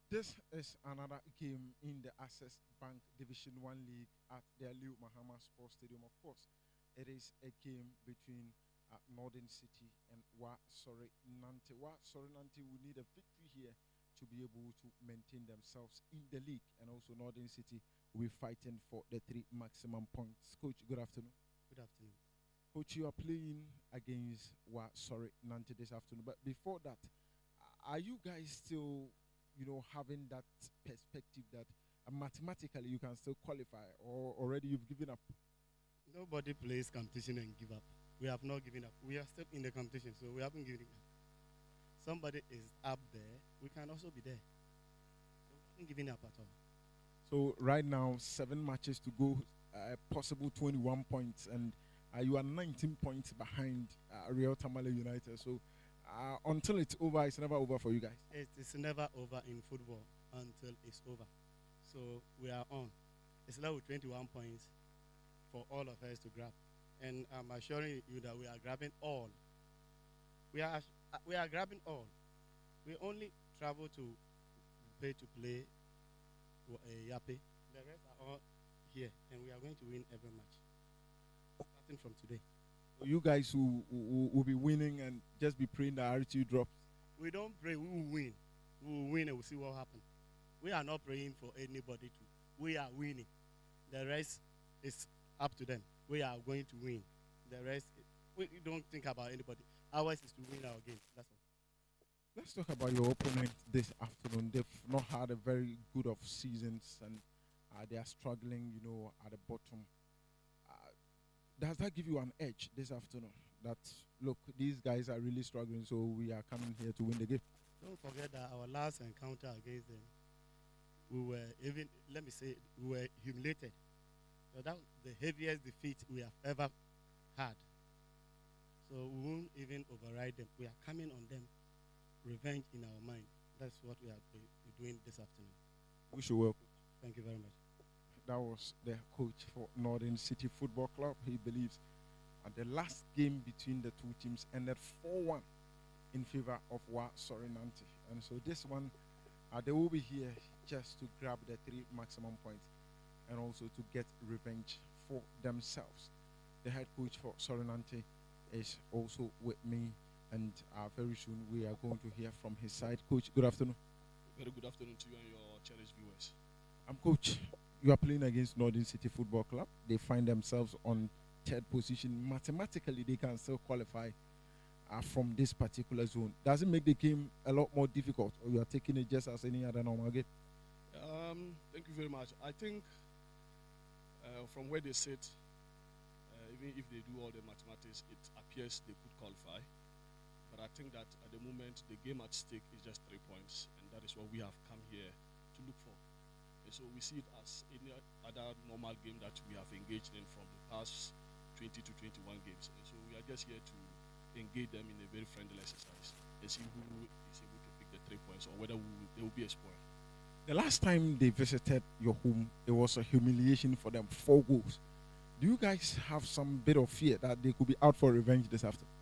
This is another game in the Access Bank Division 1 League at the Aliu Mahama Sports Stadium. Of course, it is a game between Northern City and Nante. Nante will need a victory here to be able to maintain themselves in the league, and also Northern City will be fighting for the 3 maximum points. Coach, good afternoon. Good afternoon. Coach, you are playing against Nante this afternoon, but before that, are you guys still having that perspective that mathematically you can still qualify, or already you've given up? Nobody plays competition and give up. We have not given up. We are still in the competition, so we haven't given up. Somebody is up there, we can also be there. So we haven't given up at all. So right now, 7 matches to go, possible 21 points, and you are 19 points behind Real Tamale United. So until it's over, it's never over for you guys. It's never over in football until it's over. So we are on. It's now with 21 points for all of us to grab. And I'm assuring you that we are grabbing all. We are grabbing all. We only travel to pay to play Yape. The rest are all here, and we are going to win every match, starting from today. You guys will be winning and just be praying that RTU drops. We don't pray, we will win. We will win and we'll see what happens. We are not praying for anybody to. We are winning. The rest is up to them. We are going to win. The rest, we don't think about anybody. Ours is to win our game. That's all. Let's talk about your opponent this afternoon. They've not had a very good of seasons, and they are struggling, at the bottom. Does that give you an edge this afternoon? That, look, these guys are really struggling, so we are coming here to win the game. Don't forget that our last encounter against them, we were even, let me say, we were humiliated. So that was the heaviest defeat we have ever had. So we won't even override them. We are coming on them, revenge in our mind. That's what we are doing this afternoon. Wish you well. Thank you very much. That was the coach for Northern City Football Club. He believes the last game between the two teams ended 4-1 in favor of Nante. And so this one, they will be here just to grab the 3 maximum points and also to get revenge for themselves. The head coach for Nante is also with me, and very soon we are going to hear from his side. Coach, good afternoon. Very good afternoon to you and your cherished viewers. I'm Coach. You are playing against Northern City Football Club. They find themselves on 3rd position. Mathematically, they can still qualify from this particular zone. Does it make the game a lot more difficult, or you are taking it just as any other normal game? Thank you very much. I think from where they sit, even if they do all the mathematics, it appears they could qualify. But I think that at the moment, the game at stake is just 3 points, and that is what we have come here to look for. And so we see it as any other normal game that we have engaged in from the past 20 to 21 games. And so we are just here to engage them in a very friendly exercise and see who is able to pick the 3 points, or whether there will be a spoil. The last time they visited your home, it was a humiliation for them, 4 goals. Do you guys have some bit of fear that they could be out for revenge this afternoon?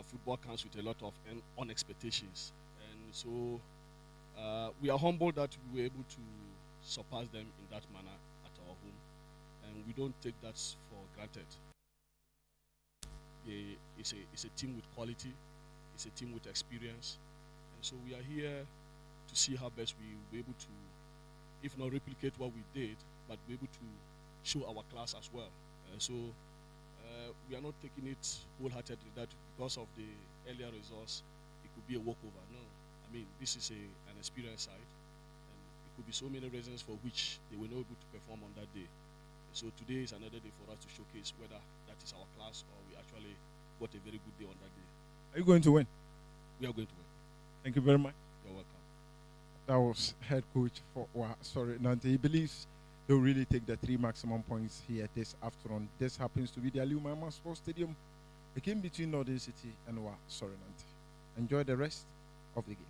Football comes with a lot of unexpectations. And so we are humbled that we were able to surpass them in that manner at our home, and we don't take that for granted. It's a team with quality, it's a team with experience, and so we are here to see how best we will be able to, if not replicate what we did, but be able to show our class as well. So we are not taking it wholeheartedly that because of the earlier results it could be a walkover. No, I mean, this is an experienced side. Could be so many reasons for which they were not able to perform on that day. So today is another day for us to showcase whether that is our class or we actually got a very good day on that day. Are you going to win? We are going to win. Thank you very much. You're welcome. That was head coach for Nante. He believes they'll really take the 3 maximum points here this afternoon. This happens to be the Aliu Mahama Sports Stadium. The game between Northern City and Nante. Enjoy the rest of the game.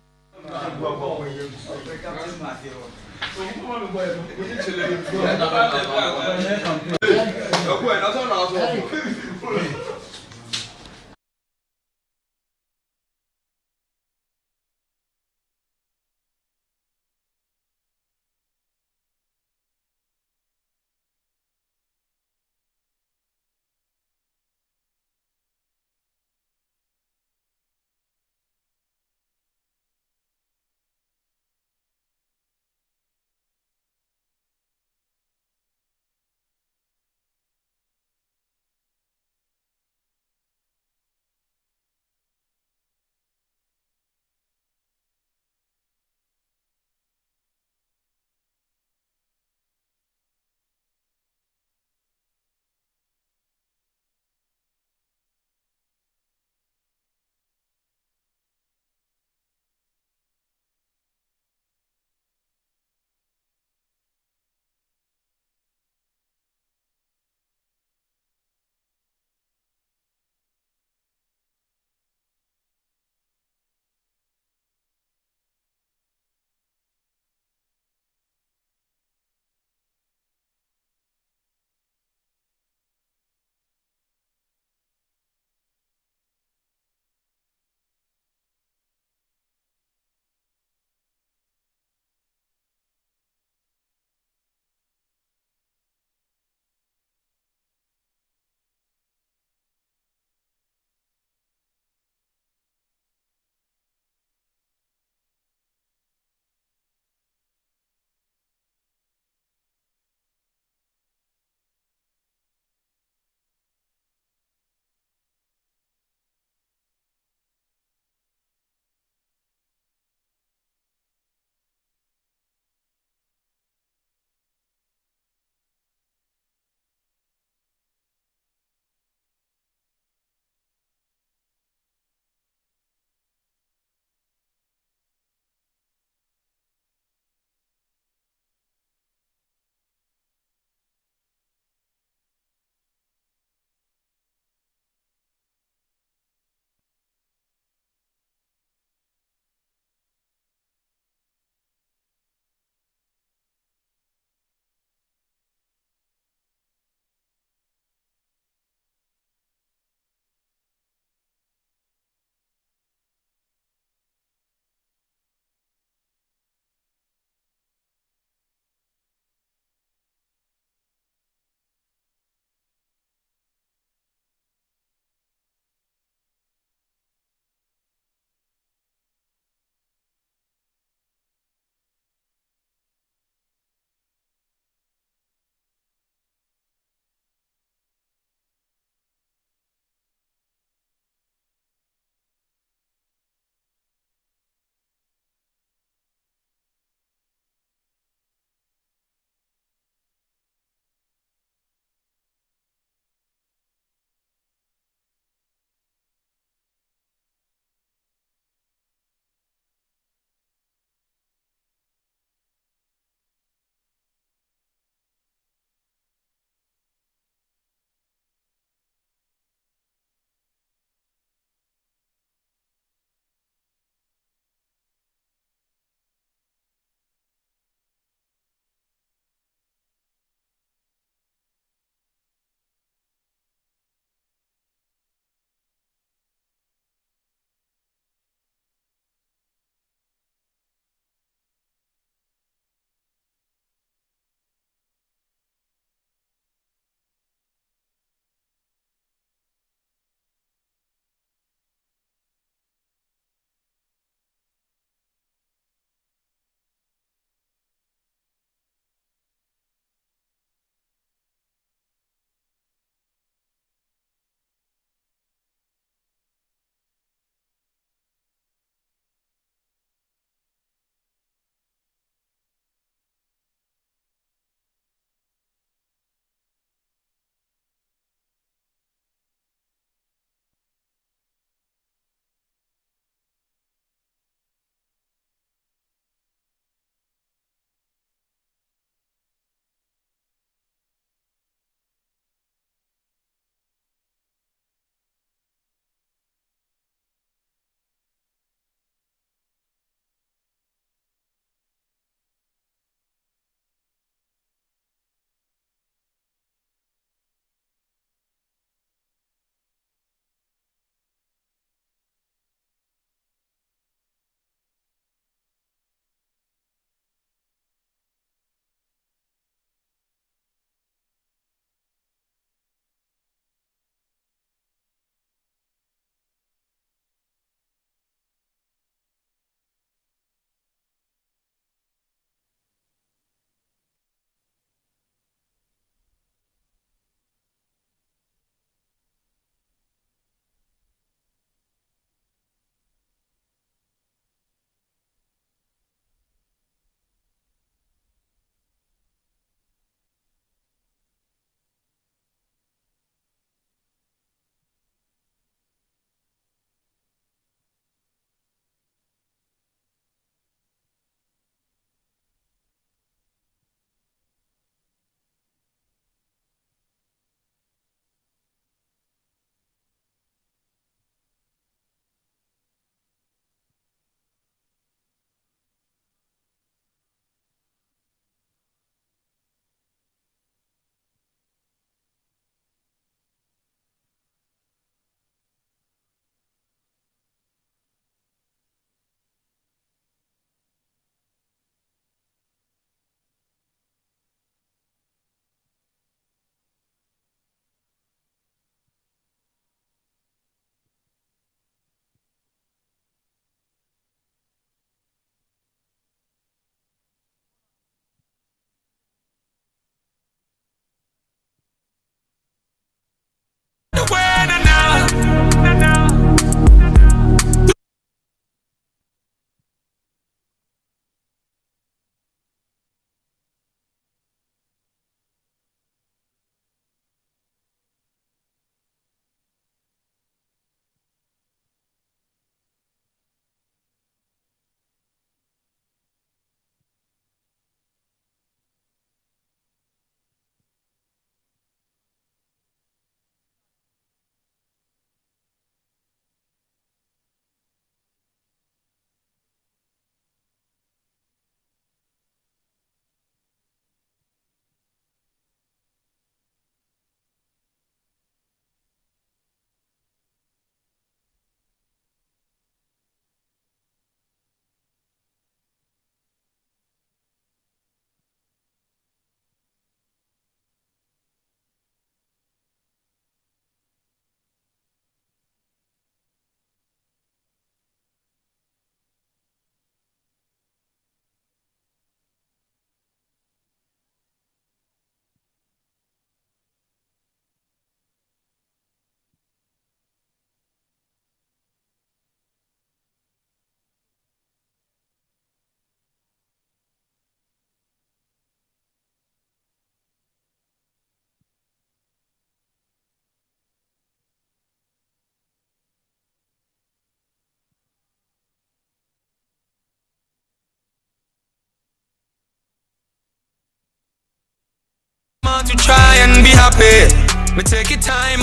happy. Me take your time.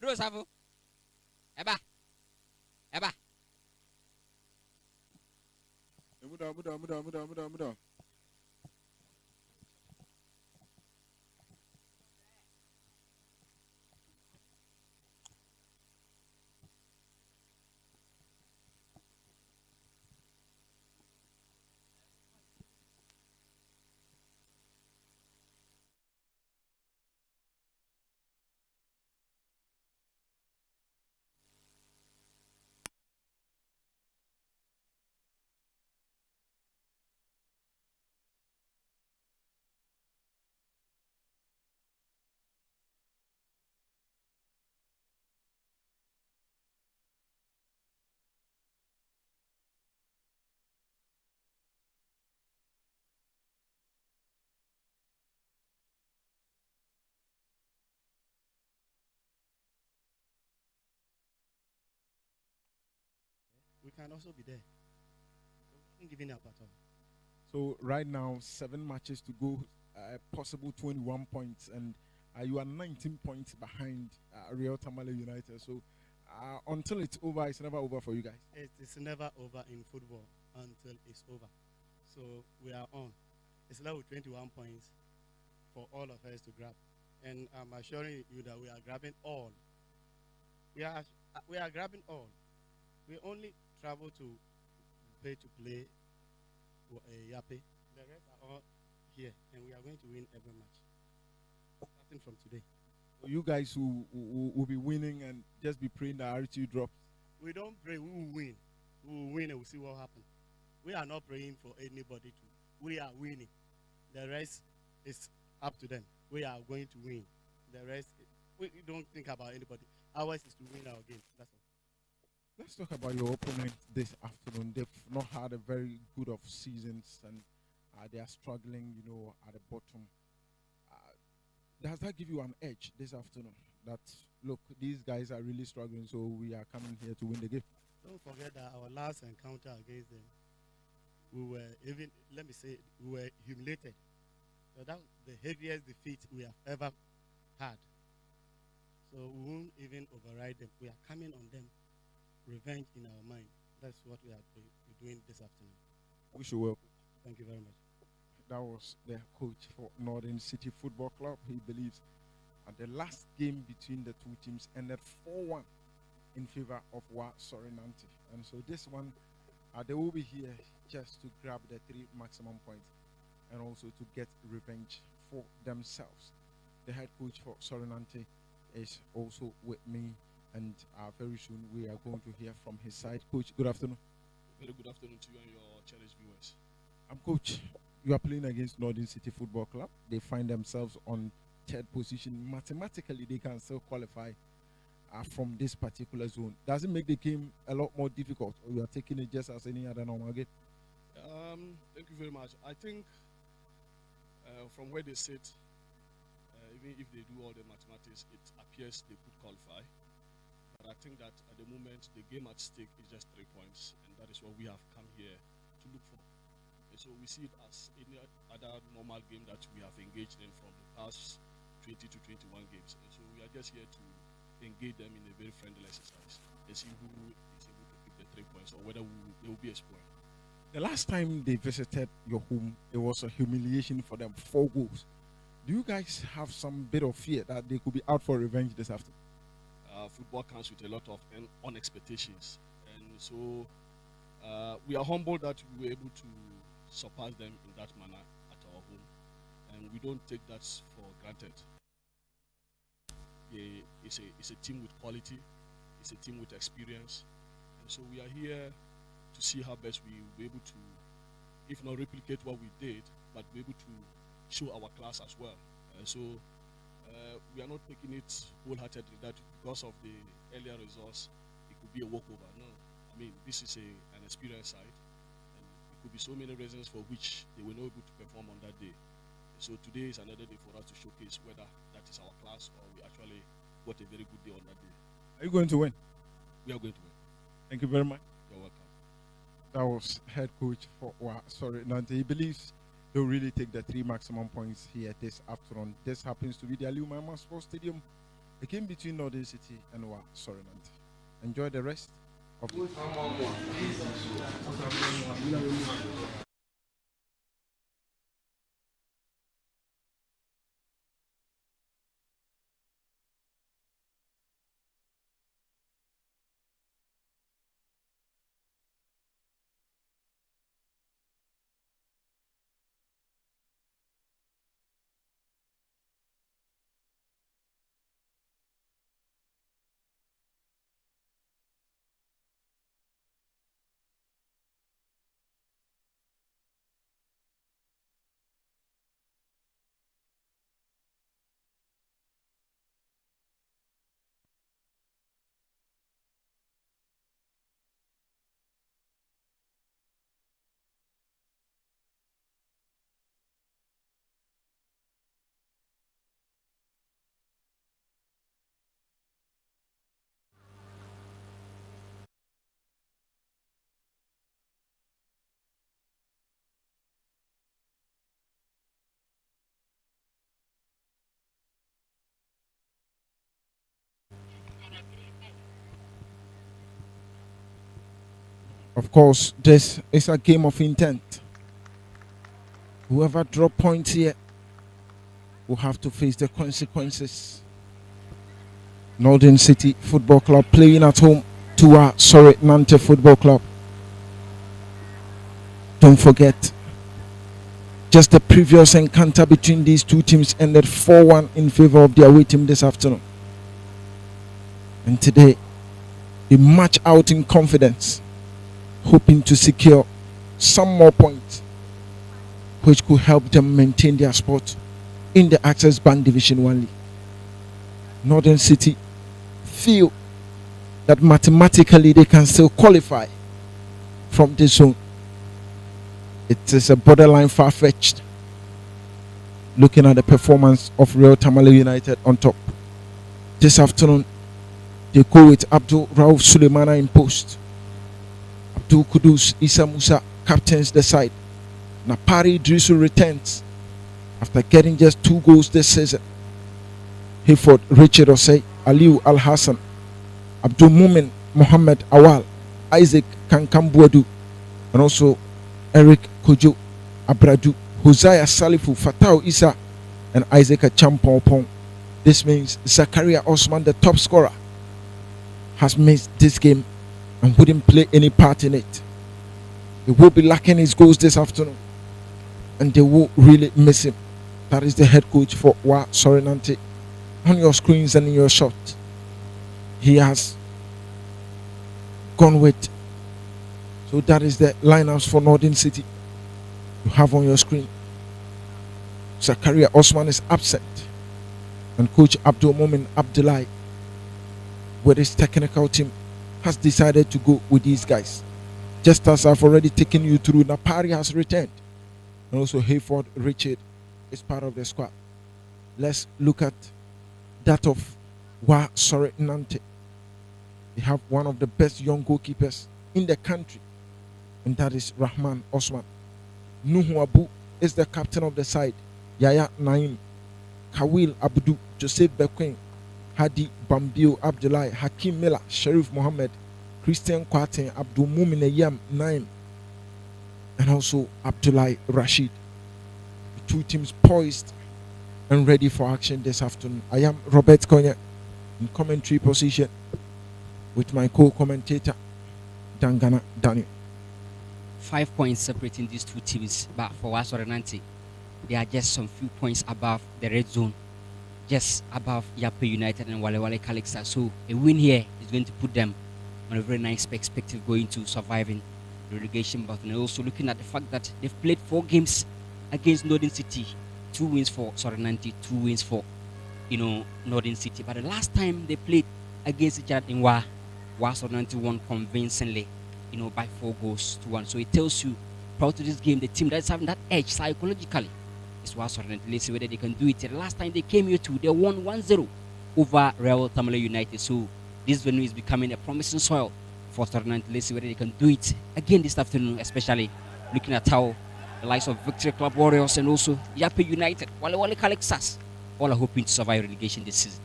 Duro Safo. Eba. Eba. We can also be there. We haven't given up at all. So right now, 7 matches to go, possible 21 points, and you are 19 points behind Real Tamale United. So until it's over, it's never over for you guys. It's never over in football until it's over. So we are on. It's now with 21 points for all of us to grab. And I'm assuring you that we are grabbing all. We are grabbing all. We only travel to pay to play Yape. The rest are all here, and we are going to win every match. Starting from today. You guys will be winning and just be praying that RTU drops. We don't pray, we will win. We will win and we'll see what happens. We are not praying for anybody to. We are winning. The rest is up to them. We are going to win. The rest, we don't think about anybody. Ours is to win our game. That's all. Let's talk about your opponent this afternoon. They've not had a very good of seasons, and they are struggling, at the bottom. Does that give you an edge this afternoon? That, look, these guys are really struggling, so we are coming here to win the game. Don't forget that our last encounter against them, we were even, let me say, we were humiliated. So that was the heaviest defeat we have ever had. So we won't even override them. We are coming on them. Revenge in our mind. That's what we are doing this afternoon. Wish you well. Thank you very much. That was the coach for Northern City Football Club. He believes the last game between the two teams ended 4-1 in favor of Nante. And so this one, they will be here just to grab the 3 maximum points and also to get revenge for themselves. The head coach for Nante is also with me, and very soon we are going to hear from his side. Coach, good afternoon. Very good afternoon to you and your cherished viewers. Coach, you are playing against Northern City Football Club. They find themselves on 3rd position. Mathematically, they can still qualify from this particular zone. Does it make the game a lot more difficult, or you are taking it just as any other normal game? Thank you very much. I think from where they sit, even if they do all the mathematics, it appears they could qualify. But I think that at the moment, the game at stake is just 3 points, and that is what we have come here to look for. And so we see it as any other normal game that we have engaged in from the past 20 to 21 games. And so we are just here to engage them in a very friendly exercise and see who is able to pick the 3 points or whether they will be explored. The last time they visited your home, it was a humiliation for them, 4 goals. Do you guys have some bit of fear that they could be out for revenge this afternoon? Football comes with a lot of unexpectations, and so we are humbled that we were able to surpass them in that manner at our home, and we don't take that for granted. It's a team with quality, it's a team with experience, and so we are here to see how best we will be able to, if not replicate what we did, but be able to show our class as well. So we are not taking it wholeheartedly that because of the earlier results, it could be a walkover. No, I mean, this is an experienced side, and it could be so many reasons for which they were not able to perform on that day. So today is another day for us to showcase whether that is our class or we actually got a very good day on that day. Are you going to win? We are going to win. Thank you very much. You're welcome. That was head coach for Nante. He believes they'll really take the 3 maximum points here this afternoon. This happens to be the Aliu Mama Sports Stadium, a game between Northern City and Nante. Enjoy the rest of the Of course, this is a game of intent. Whoever drop points here will have to face the consequences. Northern City Football Club playing at home to Nante Football Club. Don't forget, just the previous encounter between these two teams ended 4-1 in favor of the away team this afternoon. And today, they march out in confidence, hoping to secure some more points which could help them maintain their spot in the Access Bank Division 1 League. Northern City feel that mathematically they can still qualify from this zone. It is a borderline far-fetched looking at the performance of Real Tamale United on top. This afternoon, they go with Abdul Rauf Suleimana in post. Abdul Kudus Isa Musa captains the side. Napari Drisu returns after getting just 2 goals this season. Hayford Richard Osei, Aliu Al Hassan, Abdul Mumin Mohammed Awal, Isaac Kankambuadu, and also Eric Kojo Abradu, Hosea Salifu, Fatau Isa, and Isaac Achampong. This means Zakaria Osman, the top scorer, has missed this game and wouldn't play any part in it. He will be lacking his goals this afternoon, and they will really miss him. That is the head coach for Nante. On your screens and in your shot, he has gone with. So that is the lineups for Northern City you have on your screen. Zakaria Osman is absent, and coach Abdul Momin Abdullahi with his technical team has decided to go with these guys. Just as I've already taken you through, Napari has returned, and also Hayford Richard is part of the squad. Let's look at that of Nante. They have one of the best young goalkeepers in the country, and that is Rahman Osman. Nuhu Abu is the captain of the side. Yaya Naim, Kawil Abdu, Joseph Bequin, Hadi Bambio Abdullahi, Hakim Miller, Sharif Mohammed, Christian Kwatin, Abdul Mumin Yam Naim, and also Abdullahi Rashid. The two teams poised and ready for action this afternoon. I am Robert Konya in commentary position with my co-commentator Dangana Daniel. 5 points separating these two teams, but for Wasore Nante, they are just some few points above the red zone, just above Yape United and Wale Wale Kalexa. So a win here is going to put them on a very nice perspective going to surviving the relegation battle. And also looking at the fact that they've played 4 games against Northern City, 2 wins for Wasore Nante, 2 wins for Northern City. But the last time they played against each other in Wasore Nante won convincingly, by 4-1. So it tells you, prior to this game, the team that's having that edge psychologically is Wasore Nante. Let's see whether they can do it. The last time they came here too, they won 1-0 over Real Tamale United. So this venue is becoming a promising soil for Wasore Nante. Let's see whether they can do it again this afternoon, especially looking at how the likes of Victory Club Warriors and also Yape United, Wale Wale Kalexas, all are hoping to survive relegation this season.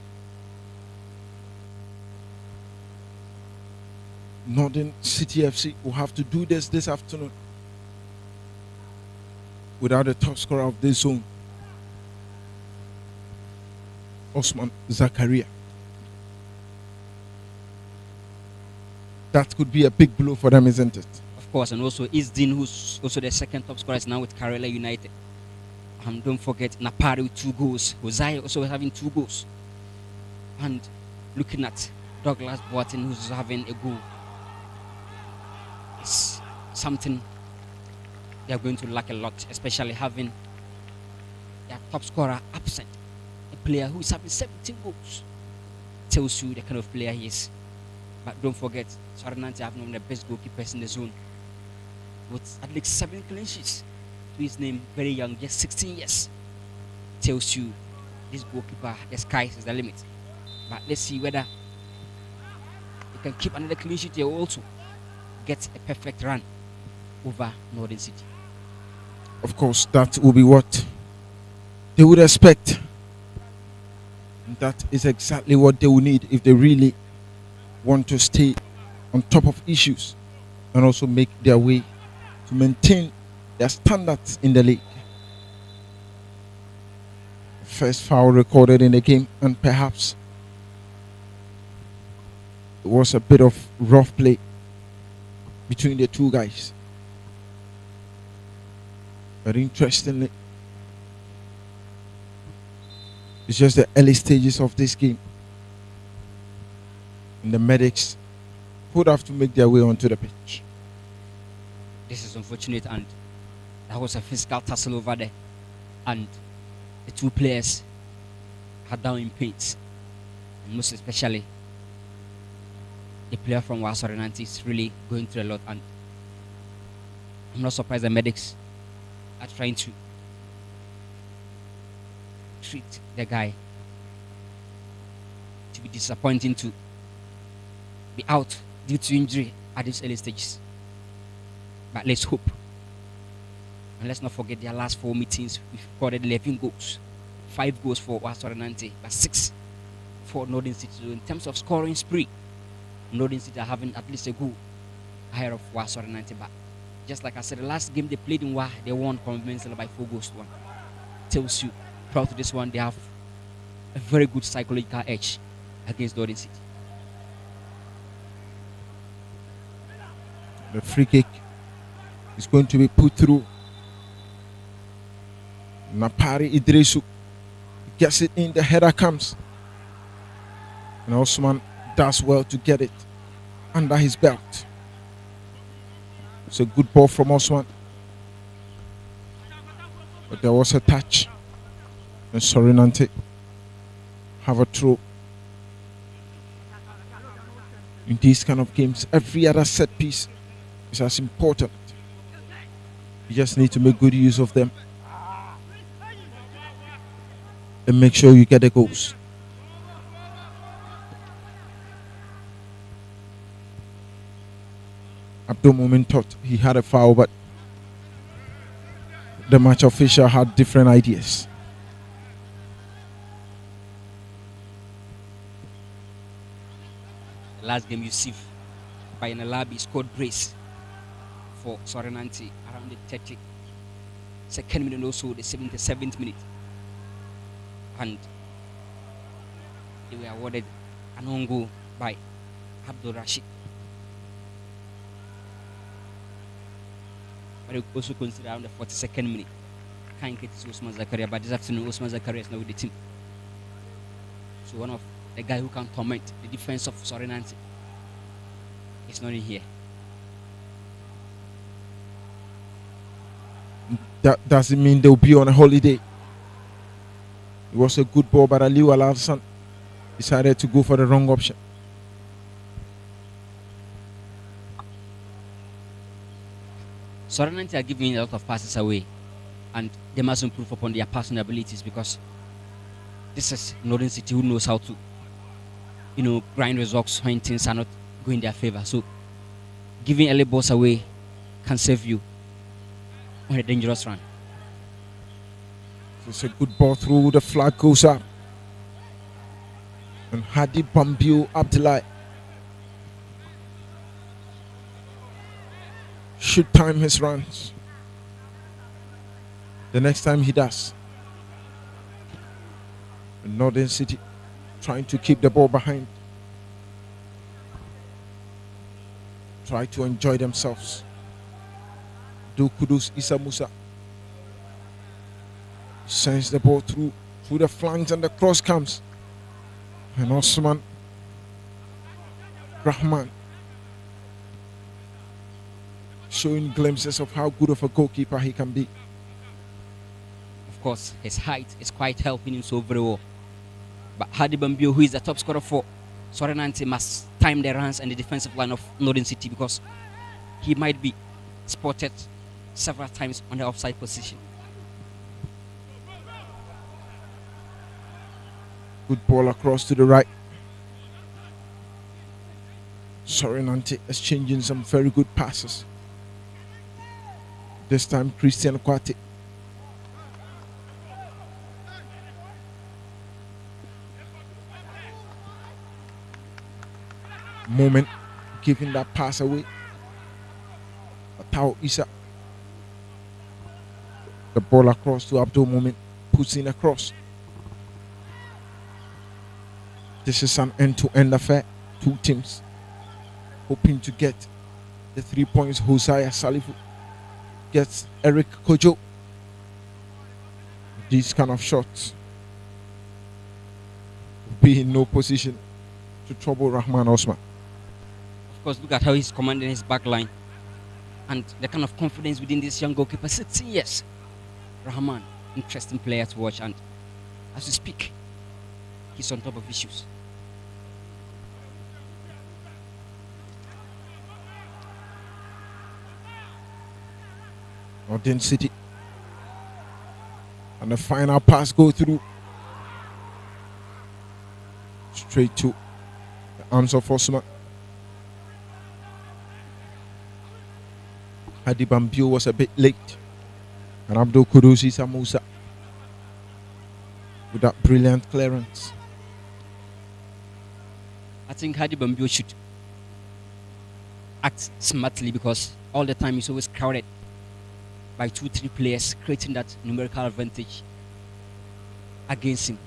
Northern City FC will have to do this afternoon without the top scorer of this zone, Osman Zakaria. That could be a big blow for them, isn't it? Of course, and also Isdin, who's also the second top scorer, is now with Karela United. And don't forget Napari with 2 goals. Hosea also having 2 goals. And looking at Douglas Boateng, who's having a goal. It's something they are going to lack a lot, especially having their top scorer absent. A player who is having 17 goals. Tells you the kind of player he is. But don't forget, Wasore Nante have one of the best goalkeepers in the zone, with at least 7 clean sheets to his name, very young, just 16 years. Tells you this goalkeeper, the sky is the limit. But let's see whether he can keep another clean sheet here also. Get a perfect run over Northern City. Of course, that will be what they would expect. And that is exactly what they will need if they really want to stay on top of issues and also make their way to maintain their standards in the league. First foul recorded in the game, and perhaps it was a bit of rough play between the two guys. But interestingly, it's just the early stages of this game, and the medics would have to make their way onto the pitch. This is unfortunate, and that was a physical tussle over there, and the two players are down in pains, and most especially the player from Wasore Nante is really going through a lot, and I'm not surprised the medics are trying to treat the guy. To be disappointing to be out due to injury at these early stages. But let's hope. And let's not forget their last 4 meetings, we've recorded 11 goals. 5 goals for Wasore Nante, but 6 for Northern City. So in terms of scoring spree, Northern City are having at least a goal ahead of Wasore Nante. But just like I said, the last game they played in Wa, they won convincingly by 4-1. Tells you, proud to this one, they have a very good psychological edge against Northern City. The free kick is going to be put through. Napari Idrisu gets it in, the header comes. And Osman does well to get it under his belt. It's a good ball from Osman. But there was a touch. And Wasore Nante have a throw. In these kind of games, every other set piece is as important. You just need to make good use of them and make sure you get the goals. Abdul Mumin thought he had a foul, but the match official had different ideas. The last game, Yusuf by Nalabi scored brace for Nante around the 32nd minute, also the 77th minute, and they were awarded an own goal by Abdul Rashid. But they also consider around the 42nd minute. I can't get this Osman Zakaria, but this afternoon Osman Zakaria is now with the team. So one of the guy who can torment the defense of Nante is not in here. That doesn't mean they'll be on a holiday. It was a good ball, but Aliou Al-Hassan decided to go for the wrong option. Nante are giving a lot of passes away, and they must improve upon their passing abilities, because this is Northern City who knows how to, grind results when things are not going their favor. So giving early balls away can save you on a dangerous run. It's a good ball through, the flag goes up. And Hadi Bambiu Abdullah should time his runs the next time he does. Northern City trying to keep the ball behind, try to enjoy themselves. Do Kudus Issa Musa sends the ball through the flanks, and the cross comes, and Osman Rahman showing glimpses of how good of a goalkeeper he can be. Of course, his height is quite helping him so very well. But Hadi Bambio, who is the top scorer for Nante, must time the runs and the defensive line of Northern City, because he might be spotted several times on the offside position. Good ball across to the right. Nante exchanging some very good passes. This time Christian Kwate. Moment giving that pass away. Atao Issa. The ball across to Abdul Moment, puts in a cross. This is an end-to-end affair. Two teams hoping to get the 3 points. Hosea Salifu gets Eric Kojo. These kind of shots be in no position to trouble Rahman Osman. Of course, look at how he's commanding his back line and the kind of confidence within this young goalkeeper. 16 years. Rahman, interesting player to watch, and as we speak, he's on top of issues. Northern City, and the final pass go through straight to the arms of Osman. Hadi Bambio was a bit late, and Abdul Kudusi Samusa with that brilliant clearance. I think Hadi Bambio should act smartly, because all the time he's always crowded by 2-3 players, creating that numerical advantage against him.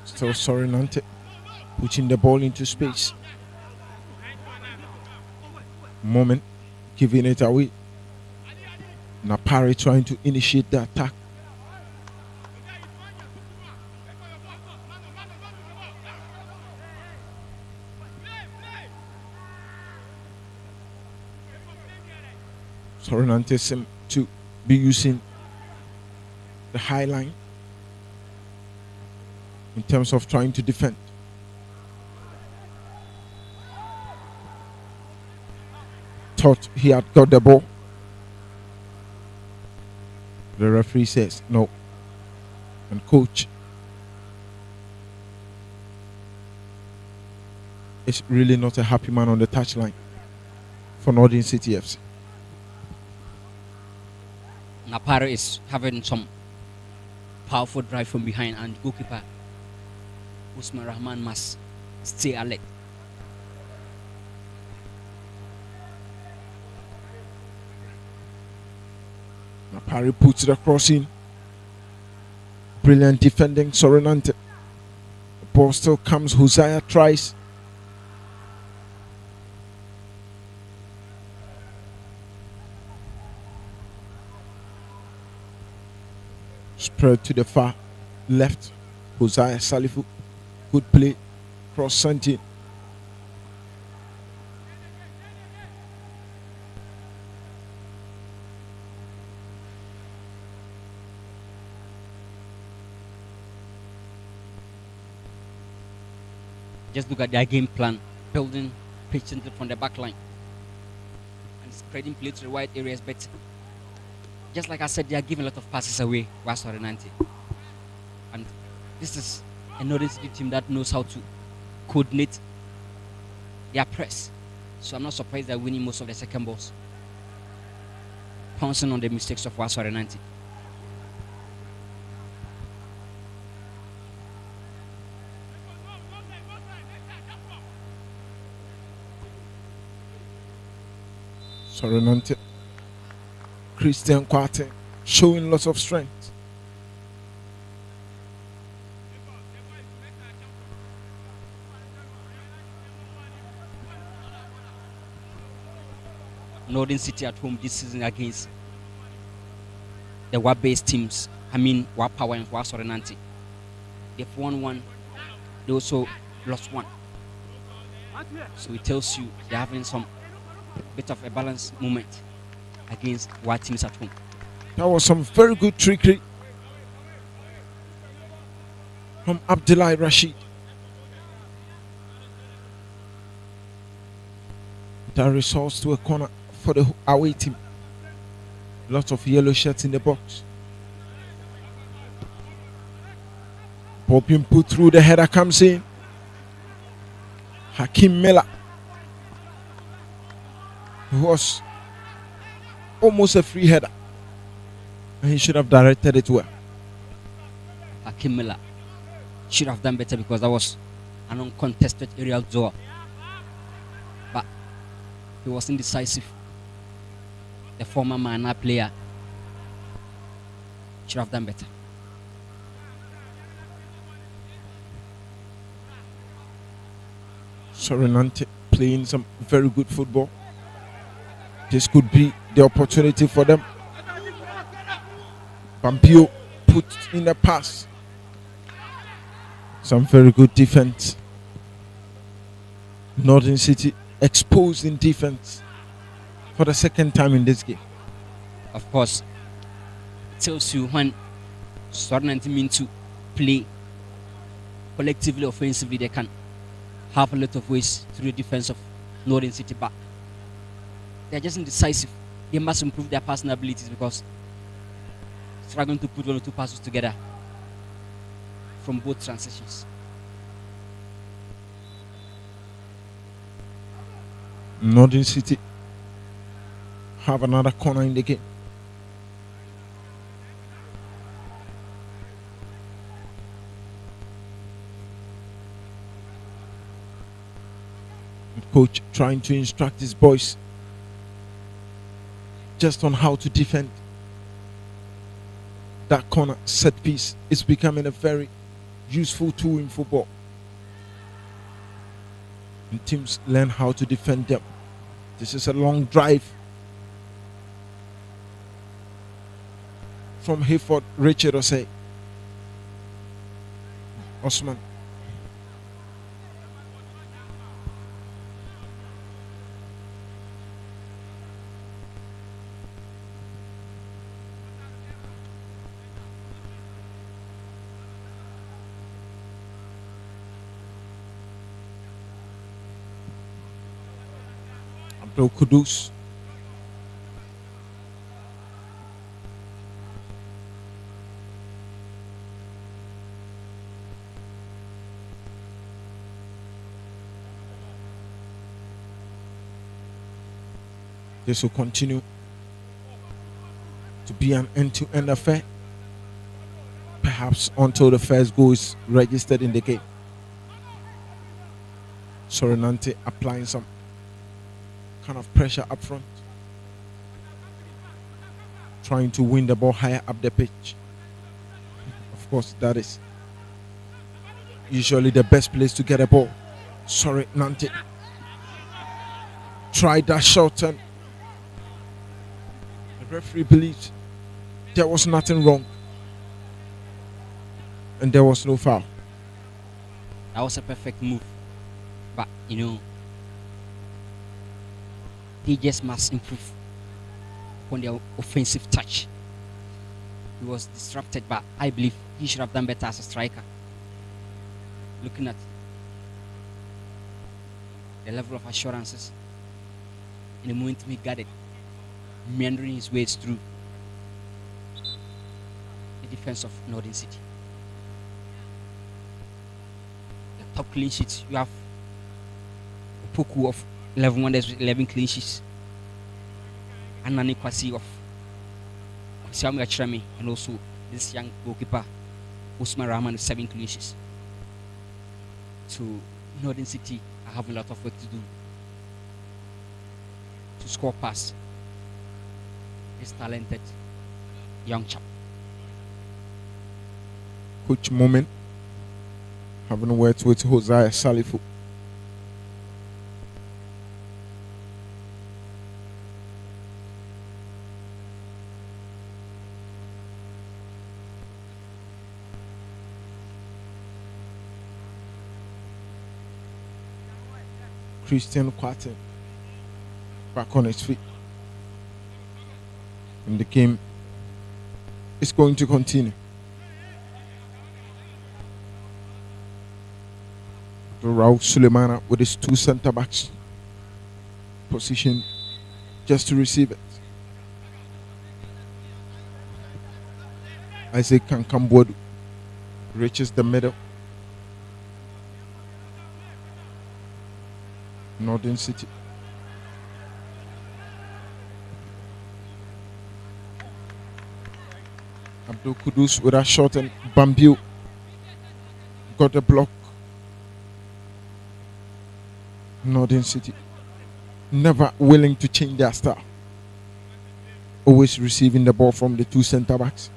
Still Nante putting the ball into space. Moment giving it away. Napari trying to initiate the attack. Nante seem to be using the high line in terms of trying to defend. Thought he had got the ball. The referee says no. And coach is really not a happy man on the touchline for Northern City FC. Naparo is having some powerful drive from behind, and goalkeeper Usman Rahman must stay alert. Napari puts the cross in. Brilliant defending, sorry Nante. The ball still comes, Hosea tries. Spread to the far left. Hosea Salifu. Good play. Cross sent in. Just look at their game plan, building patiently from the back line and spreading play to the wide areas. But just like I said, they are giving a lot of passes away. Wasore Nante, and this is a Northern City team that knows how to coordinate their press. So I'm not surprised they're winning most of the second balls, pouncing on the mistakes of Wasore Nante. Sorry Nante. Christian Kwate showing lots of strength. Northern City at home this season against the WA-based teams. I mean, WA Power and Wasore Nante. They've won one, they also lost one. So it tells you they're having some bit of a balanced moment against WA teams at home. That was some very good trickery from Abdullah Rashid. That results to a corner for the away team. Lots of yellow shirts in the box. Ball being put through, the header comes in. Hakim Miller, who was almost a free header, and he should have directed it well. Hakim Miller should have done better because that was an uncontested aerial duel. But he was indecisive. The former Mana player should have done better. Sorry Nante playing some very good football. This could be the opportunity for them. Pampio put in a pass. Some very good defense. Northern City exposed in defense for the second time in this game. Of course, it tells you when Sornanti mean to play collectively, offensively, they can have a lot of ways through the defense of Northern City, but they're just indecisive. They must improve their passing abilities because struggling to put one or two passes together from both transitions. Northern City have another corner in the game. Coach trying to instruct his boys just on how to defend. That corner set piece is becoming a very useful tool in football. And teams learn how to defend them. This is a long drive from Hayford Richard Osei. Osman. Abdul Kudus. This will continue to be an end-to-end affair, perhaps until the first goal is registered in the game. Nante applying some kind of pressure up front, trying to win the ball higher up the pitch. Of course, that is usually the best place to get a ball. Nante tried that shot, and the referee believed there was nothing wrong and there was no foul. That was a perfect move. But, they just must improve on their offensive touch. He was disrupted, but I believe he should have done better as a striker. Looking at the level of assurances in the moment he got it, meandering his ways through the defense of Northern City. The top clean sheets, you have Poku of 11 wonders with 11 clean sheets, and Nani Kwasi of Kwasi Amrachirami, and also this young goalkeeper Usman Rahman with 7 clean sheets. So Northern City are having a lot of work to do to score past this talented young chap. Coach Moment having words with Hosea Salifu. Christian Quatin back on his feet, and the game is going to continue. Raul Sulemana with his 2 centre backs position just to receive it. Isaac Kankambodu reaches the middle. Northern City. Abdul Kudus with a shot, and Bambiu got the block. Northern City never willing to change their style, always receiving the ball from the 2 centre backs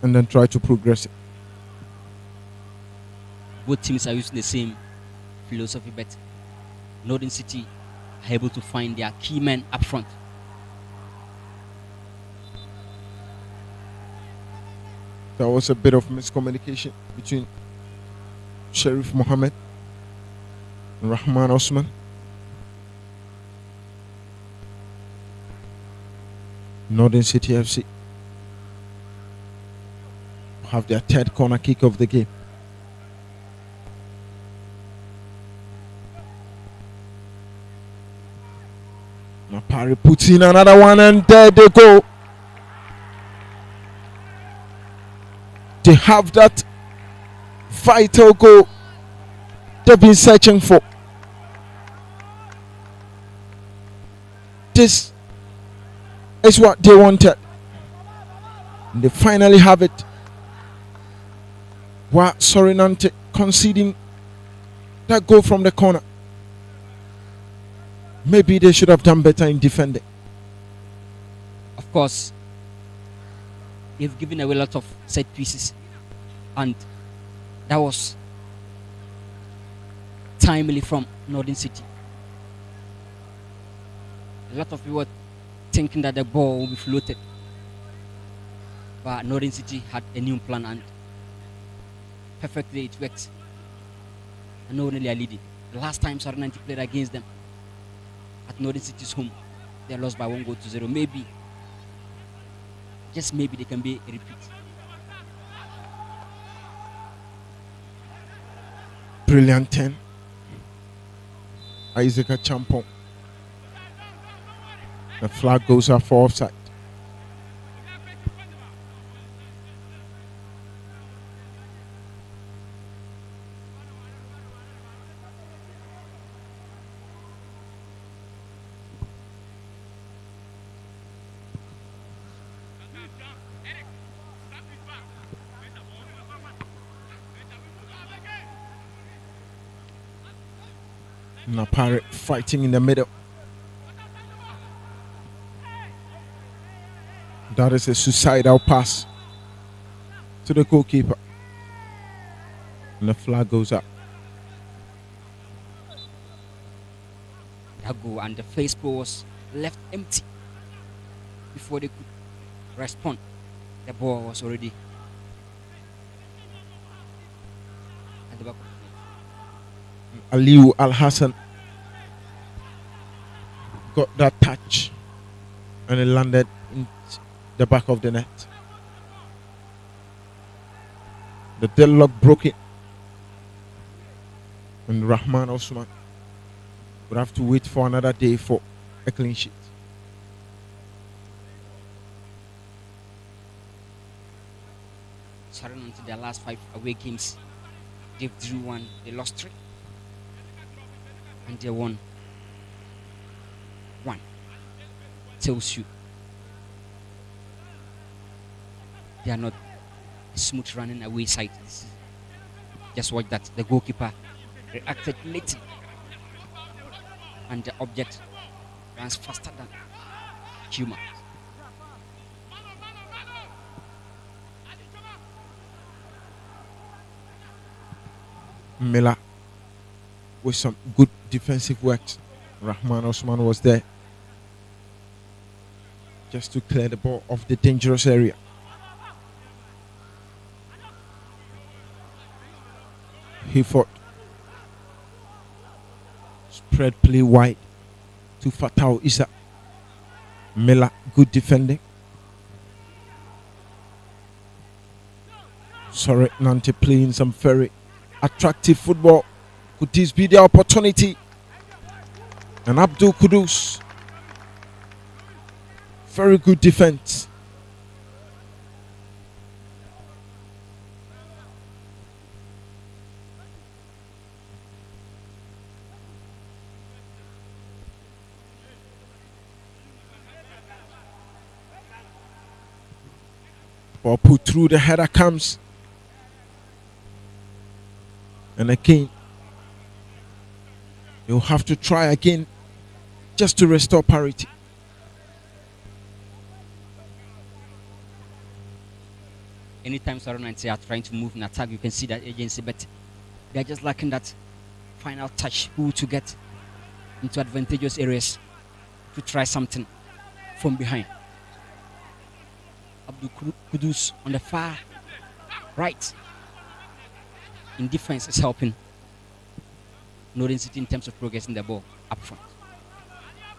and then try to progress it. Both teams are using the same philosophy, but Northern City are able to find their key men up front. There was a bit of miscommunication between Sheriff Mohammed and Rahman Osman. Northern City FC have their 3rd corner kick of the game. Napari puts in another one, and there they go. They have that vital goal they've been searching for. This is what they wanted. And they finally have it. While Nante conceding that goal from the corner. Maybe they should have done better in defending. Of course, they've given away a lot of set pieces, and that was timely from Northern City. A lot of people were thinking that the ball will be floated, but Northern City had a new plan, and perfectly it worked. And not only are leading. The last time Nante played against them at Northern City's home, they lost by 1-0. Maybe, just maybe, they can be a repeat. Brilliant 10. Isaac Champon. The flag goes up for offside. Napari fighting in the middle. That is a suicidal pass to the goalkeeper. And the flag goes up. That goal, and the face was left empty before they could respond. The ball was already at the back of the net. Aliu Al Hassan got that touch and it landed in the back of the net. The deadlock broke it, and Rahman Osman would have to wait for another day for a clean sheet. Surrounding to their last 5 away games, they drew 1, they lost 3, and they won 1. Tells you they are not a smooth running away side. Just watch that. The goalkeeper reacted late, and the object runs faster than human. Miller with some good defensive work. Rahman Osman was there just to clear the ball off the dangerous area. He fought. Spread play wide to Fatau Issa. Miller, good defending. Sorry, Nante playing some very attractive football. Could this be the opportunity? And Abdul Kudus, very good defense. Ball put through, the header comes. And again, you'll have to try again just to restore parity. Anytime Nante are trying to move in attack, you can see that agency, but they are just lacking that final touch to get into advantageous areas to try something from behind. Abdul Kudus on the far right in defense is helping Northern City in terms of progressing the ball up front.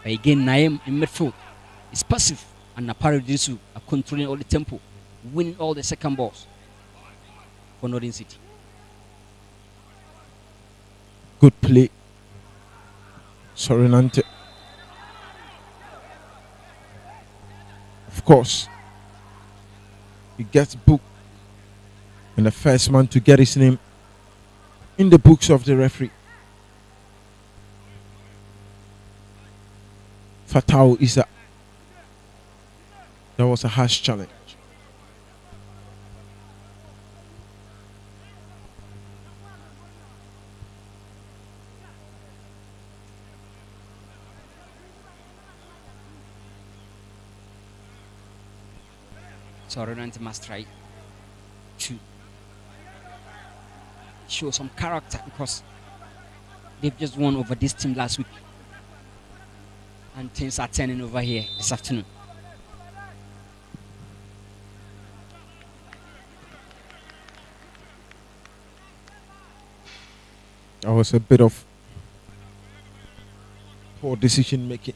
But again, Naim in midfield is passive, and Napari Disu are controlling all the tempo, winning all the second balls for Northern City. Good play. Sorry, Nante. Of course, he gets booked, and the first man to get his name in the books of the referee. Fatau Issa. That was a harsh challenge. So Nante must try to show some character, because they've just won over this team last week, and things are turning over here this afternoon. That was a bit of poor decision making.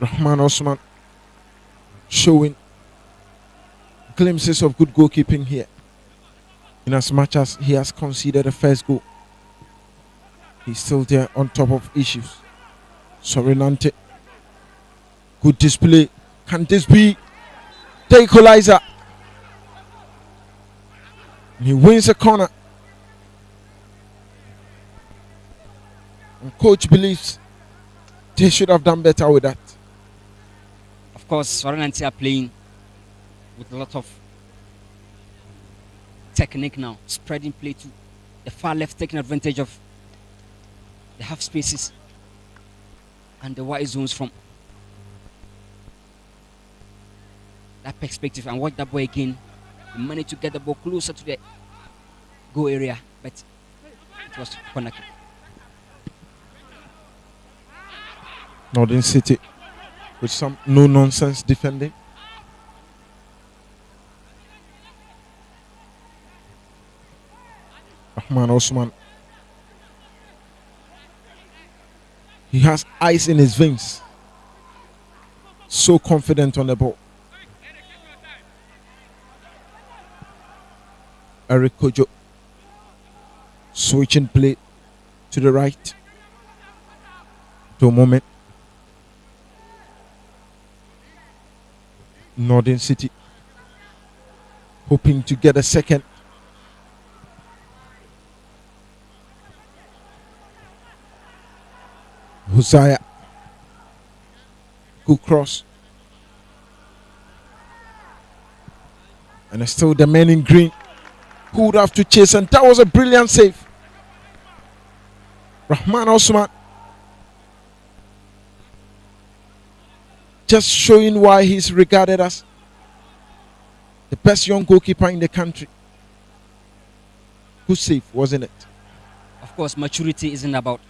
Rahman Osman showing glimpses of good goalkeeping here. In as much as he has conceded the first goal, he's still there on top of issues. Sorry, Nante. Good display. Can this be the equalizer? He wins a corner. And coach believes they should have done better with that. Of course, Nante are playing with a lot of technique now, spreading play to the far left, taking advantage of the half spaces and the wide zones from that perspective. And watch that boy again. He managed to get the ball closer to the goal area, but it was corner kick. Northern City with some no-nonsense defending. Rahman Osman. He has ice in his veins. So confident on the ball. Eric Kojo switching play to the right. To a moment. Northern City hoping to get a second. Hosea. Good cross. And it's still the man in green who would have to chase, and that was a brilliant save. Rahman Osman just showing why he's regarded as the best young goalkeeper in the country. Good save, wasn't it? Of course, maturity isn't about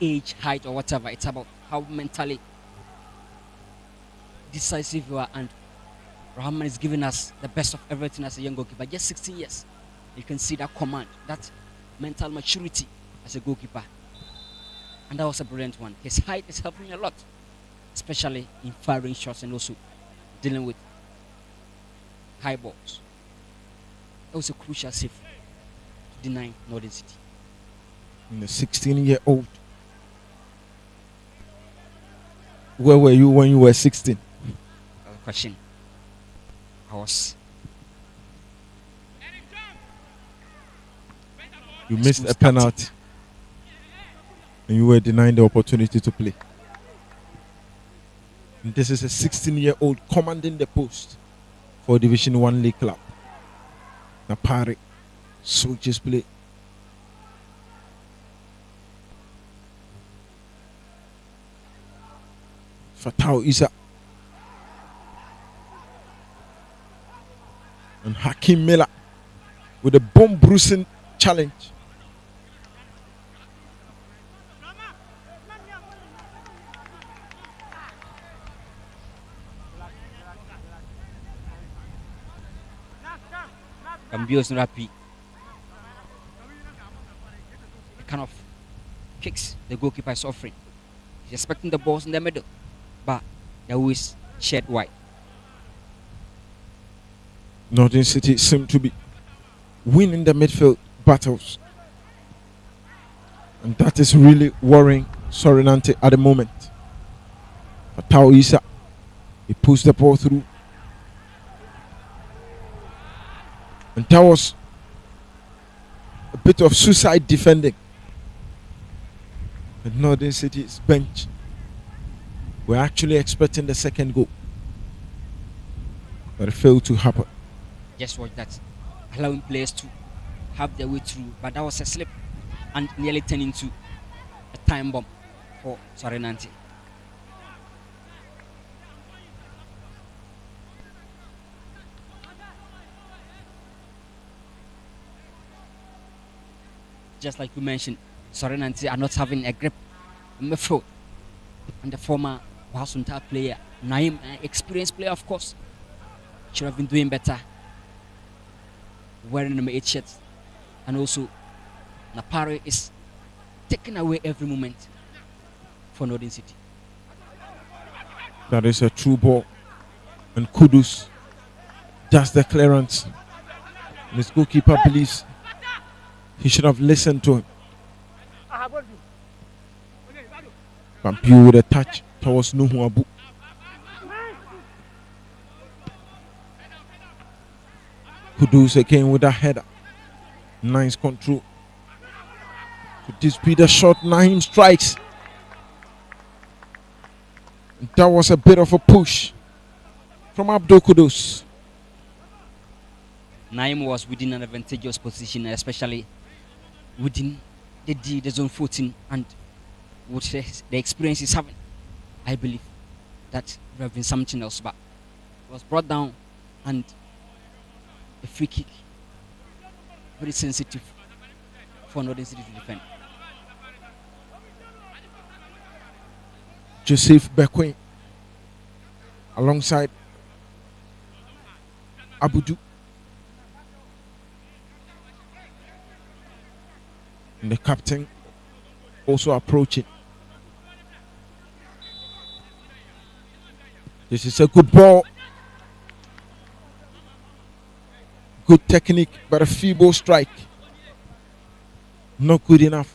age, height, or whatever. It's about how mentally decisive you are, and Rahman is giving us the best of everything as a young goalkeeper. Just 16 years. You can see that command, that mental maturity as a goalkeeper. And that was a brilliant one. His height is helping a lot, especially in firing shots and also dealing with high balls. That was a crucial save to deny Northern City. And the 16-year-old. Where were you when you were 16? Question. I was. You missed a penalty. And you were denied the opportunity to play. And this is a 16-year-old commanding the post for Division 1 League club. Napari switches play. Fatau Isa. And Hakim Miller with a bomb-bruising challenge. Gambio's not happy. The kind of kicks the goalkeeper is offering. He's expecting the balls in the middle, but they're always shared wide. Northern City seem to be winning the midfield battles. And that is really worrying Nante at the moment. Fatau Isa, he pushed the ball through. And that was a bit of suicide defending. And Northern City's bench were actually expecting the second goal, but it failed to happen. Just watch that. Allowing players to have their way through, but that was a slip and nearly turned into a time bomb for Nante. Just like you mentioned, Nante are not having a grip in midfield. And the former Wasunta player, Naim, an experienced player, of course, should have been doing better, wearing number 8 shirts. And also, Napari is taking away every moment for Northern City. That is a true ball. And Kudus does the clearance. And his goalkeeper believes he should have listened to him. Pampiu with a touch towards Nuhu Abu. Kudus again with a header. Nice control. Could this be the shot Naim strikes? That was a bit of a push from Abdul Kudus. Naim was within an advantageous position, especially within the zone 14, and with the experience he's having, I believe that would have been something else. But it was brought down, and a free kick, very sensitive for Northern City to defend. Joseph Bequin alongside Abudu. And the captain also approaching. This is a good ball. Good technique, but a feeble strike. Not good enough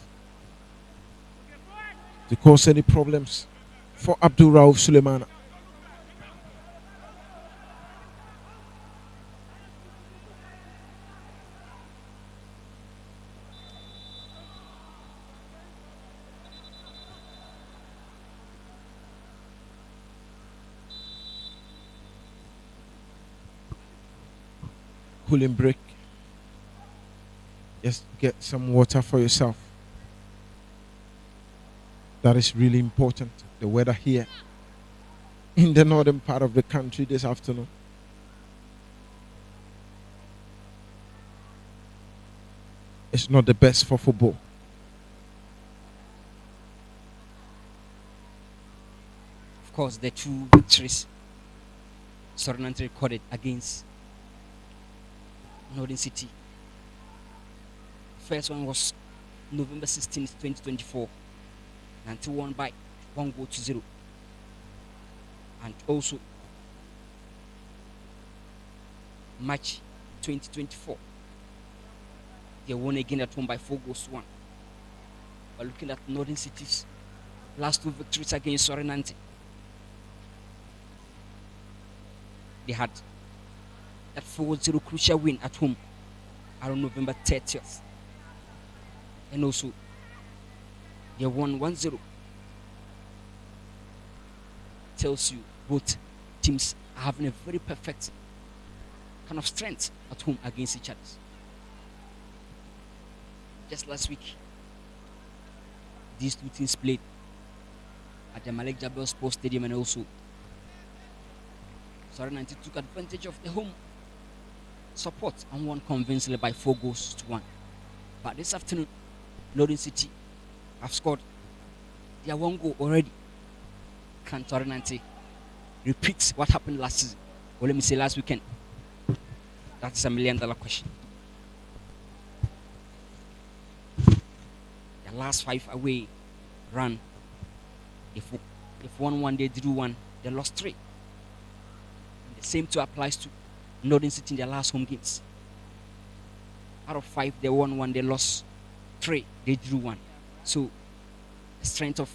to cause any problems for Abdul Rauf Suleimana. Cooling break. Just get some water for yourself. That is really important. The weather here in the northern part of the country this afternoon. It's not the best for football. Of course, the two victories Sornante recorded against Northern City. First one was November 16th, 2024. Nante won by 1-0. And also March 2024. They won again at home by 4-1. But looking at Northern City's last two victories against Sornante, they had that 4-0 crucial win at home around November 30th. And also, they won 1-0. Tells you both teams are having a very perfect kind of strength at home against each other. Just last week, these two teams played at the Malik Jabel Sports Stadium, and also Sornante took advantage of the home support and won convincingly by 4-1. But this afternoon, Northern City have scored their one goal already. Can Sornante repeat what happened last season? Or let me say last weekend. That's $1 million question. The last 5 away run, if won 1, they drew 1, they lost 3. And the same too applies to Northern City in their last home games. Out of 5, they won 1, they lost 3, they drew 1. So the strength of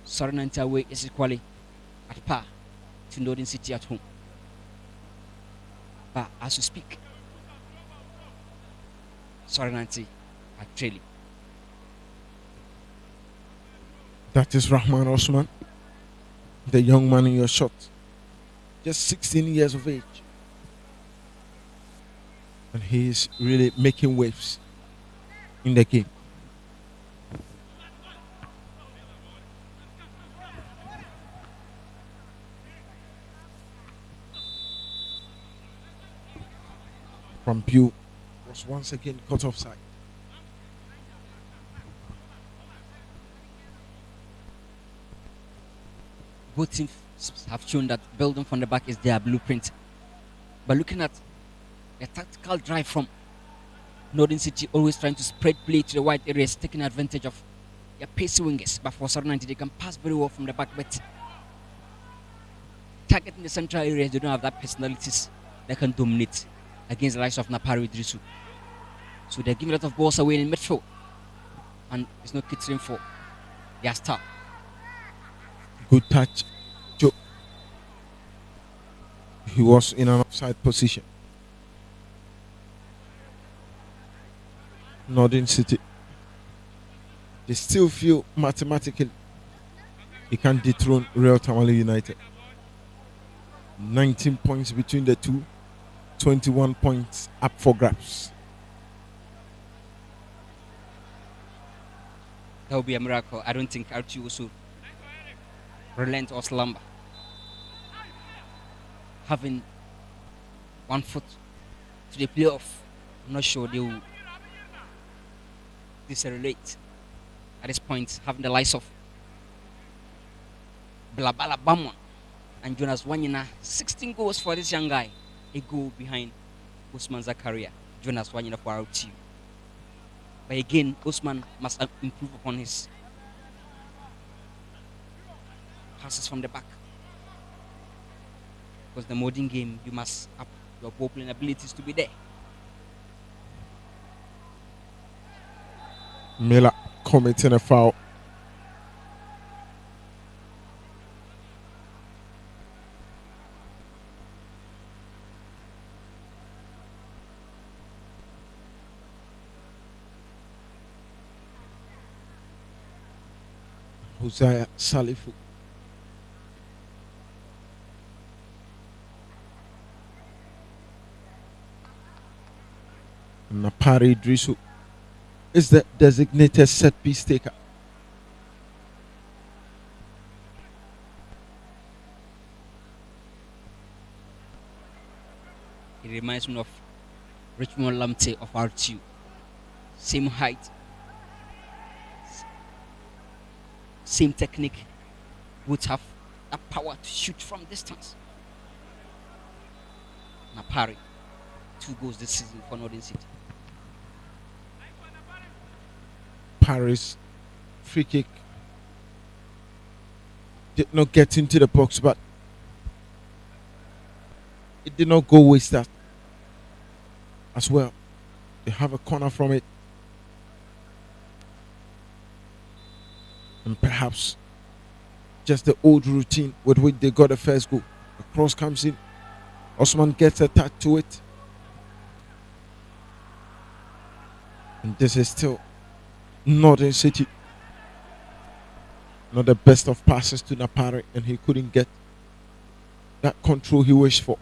Sornante away is equally at par to Northern City at home. But as we speak, Sornante are trailing. That is Rahman Osman, the young man in your shot. Just 16 years of age. And he is really making waves in the game. From Pew was once again caught offside. Both teams have shown that building from the back is their blueprint. But looking at the tactical drive from Northern City, always trying to spread play to the wide areas, taking advantage of their pacey wingers. But for Sornante, they can pass very well from the back, but targeting the central areas, they don't have that personalities that can dominate against the likes of Napari Idrisu. So they're giving a lot of balls away in midfield, and it's not catering for their star. Good touch, Joe. He was in an offside position. Northern City they still feel mathematically he can dethrone Real Tamale United. 19 points between the two, 21 points up for grabs. That would be a miracle. I don't think Archie also relent or slumber. Having one foot to the playoff, I'm not sure they will decelerate at this point, having the likes of Blabala Bama and Jonas Wanyina. 16 goals for this young guy. A goal behind Usman Zakaria. Jonas Wanyina for RTU. But again, Usman must improve upon his passes from the back. Because the modern game, you must up your ball playing abilities to be there. Miller committing a foul. Hosea Salifu. Napari Drisu is the designated set piece taker. He reminds me of Richmond Lamte of RTU. Same height, same technique, would have the power to shoot from distance. Napari, 2 goals this season for Northern City. Paris free kick did not get into the box, but it did not go wasted as well. They have a corner from it, and perhaps just the old routine with which they got the first goal. The cross comes in, Osman gets attached to it, and this is still Northern City. Not the best of passes to Napari, and he couldn't get that control he wished for.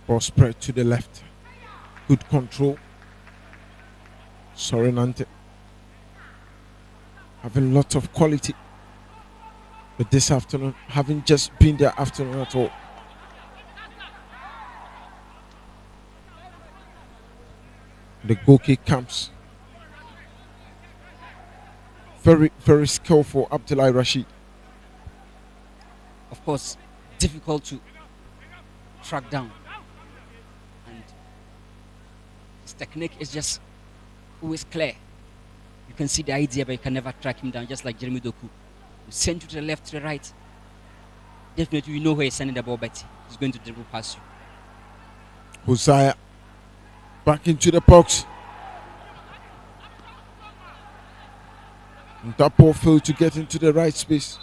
Ball spread to the left. Good control. Sorry, Nante. Having lots of quality. But this afternoon, haven't just been their afternoon at all. The goal kick comes. Very, very skillful, Abdullah Rashid. Of course, difficult to track down. And his technique is just always clear. You can see the idea, but you can never track him down, just like Jeremy Doku. You send to the left, to the right. Definitely, you know where he's sending the ball, but he's going to dribble past you. Hosea back into the box. And that ball failed to get into the right space.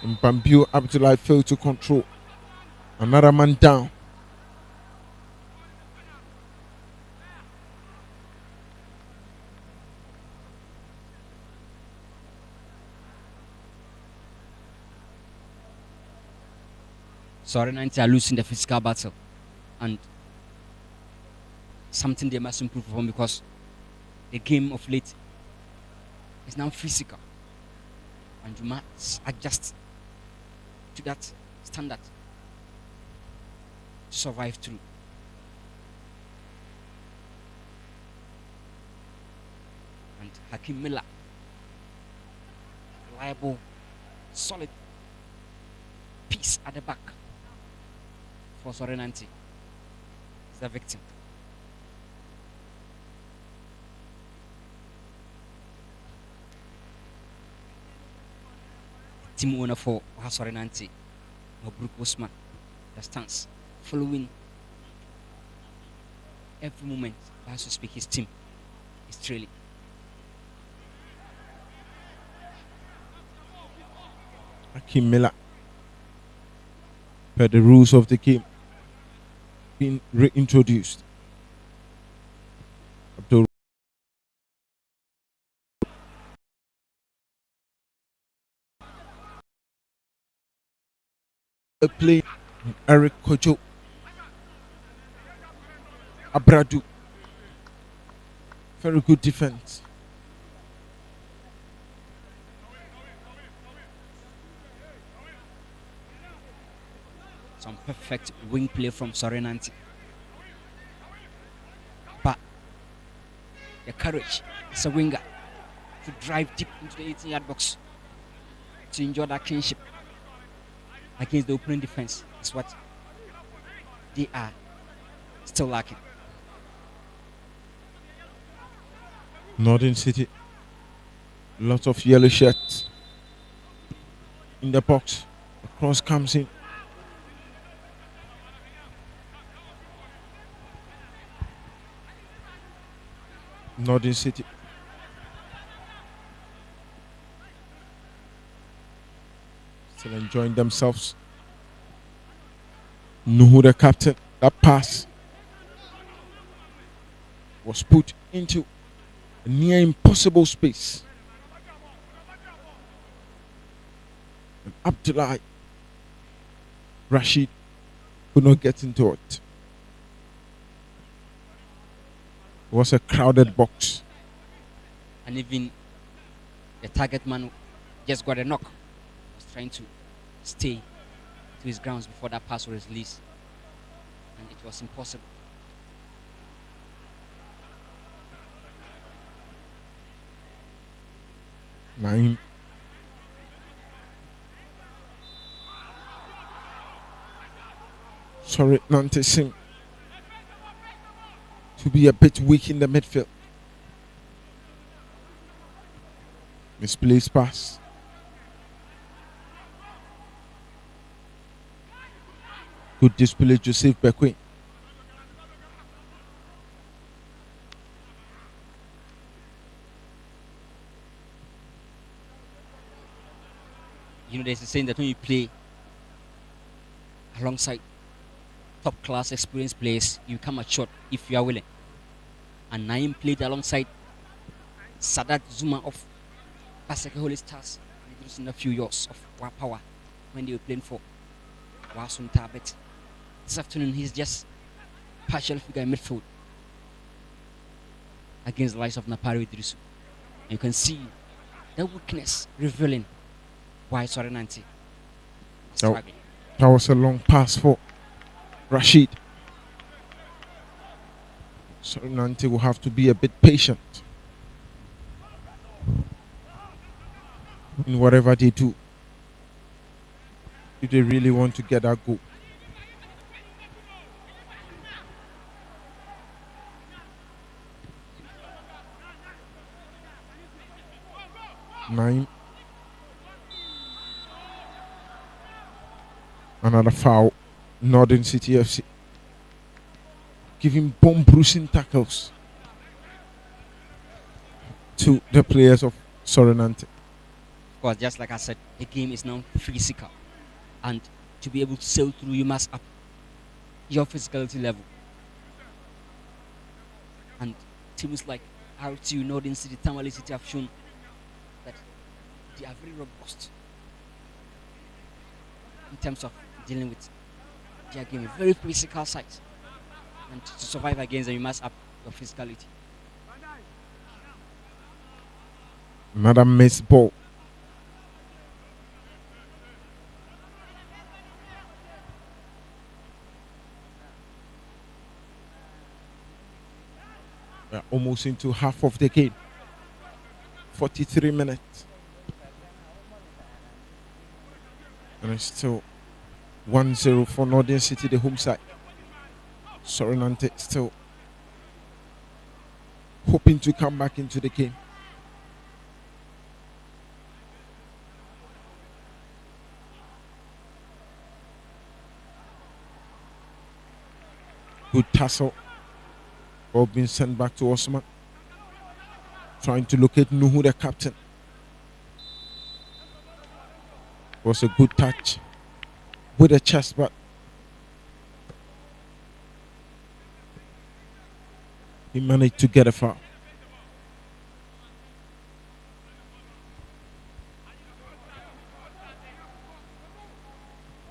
And Bambiu Abdullah failed to control. Another man down. Sorry, Nante are losing the physical battle. And something they must improve upon, because the game of late is now physical. And you must adjust to that standard to survive through. And Hakim Miller, reliable, solid piece at the back for Sorenanti, is the victim. Team owner for Sorenanti, Mabruk Usman, the stance following every moment, as to speak, his team is trailing. Akim Miller, per the rules of the game, being reintroduced. Abdul play Eric Kojo Abradu. Very good defense. Some perfect wing play from Nante. But the courage as a winger to drive deep into the 18-yard box to enjoy that cleanship against the opening defense is what they are still lacking. Northern City, lots of yellow shirts in the box. The cross comes in. Northern City. Still enjoying themselves. Nuhu, the captain, that pass was put into a near impossible space. And Abdullah Rashid could not get into it. It was a crowded box. And even the target man just got a knock. Was trying to stay to his grounds before that pass was released. And it was impossible. Naim. Sorry, Nante Singh to be a bit weak in the midfield. Misplaced pass. Good display, Joseph Bequin. You know, there's a saying that when you play alongside top class experienced players, you come short if you are willing. And Naim played alongside Sadat Zuma of Paseke Holy Stars in a few years of War Power when they were playing for Wasun Tabet. This afternoon, he's just partial figure in midfield against the likes of Napari Idrisu. You can see the weakness revealing why Nante is struggling. That was a long pass for Rashid. Nante will have to be a bit patient in whatever they do if they really want to get that goal. Nine. Another foul. Northern City FC giving bomb bruising tackles to the players of Nante. Of course, just like I said, the game is now physical, and to be able to sail through, you must up your physicality level. And teams like RTU, Northern City, Tamale City have shown that they are very robust in terms of dealing with their game, a very physical side. And to survive against them, you must up your physicality. Another missed ball. We're almost into half of the game. 43 minutes. And it's still 1-0 for Northern City, the home side. Nante still hoping to come back into the game. Good tussle Ball being sent back to Osman. Trying to locate Nuhu, the captain. Was a good touch with a chest, but he managed to get a foul.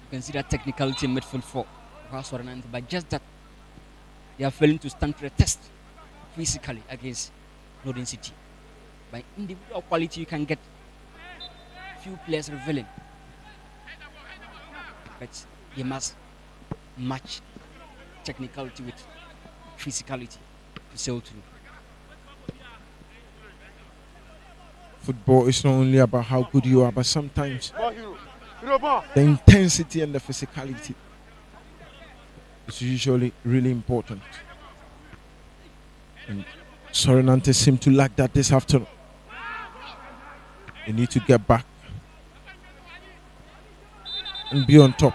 You can see that technicality in midfield for Nante, but just that they are failing to stand to the test physically against Northern City. By individual quality, you can get few players revealing, but they must match technicality with physicality to sail through. Football is not only about how good you are, but sometimes the intensity and the physicality is usually really important. And Nante seem to lack that this afternoon. They need to get back and be on top.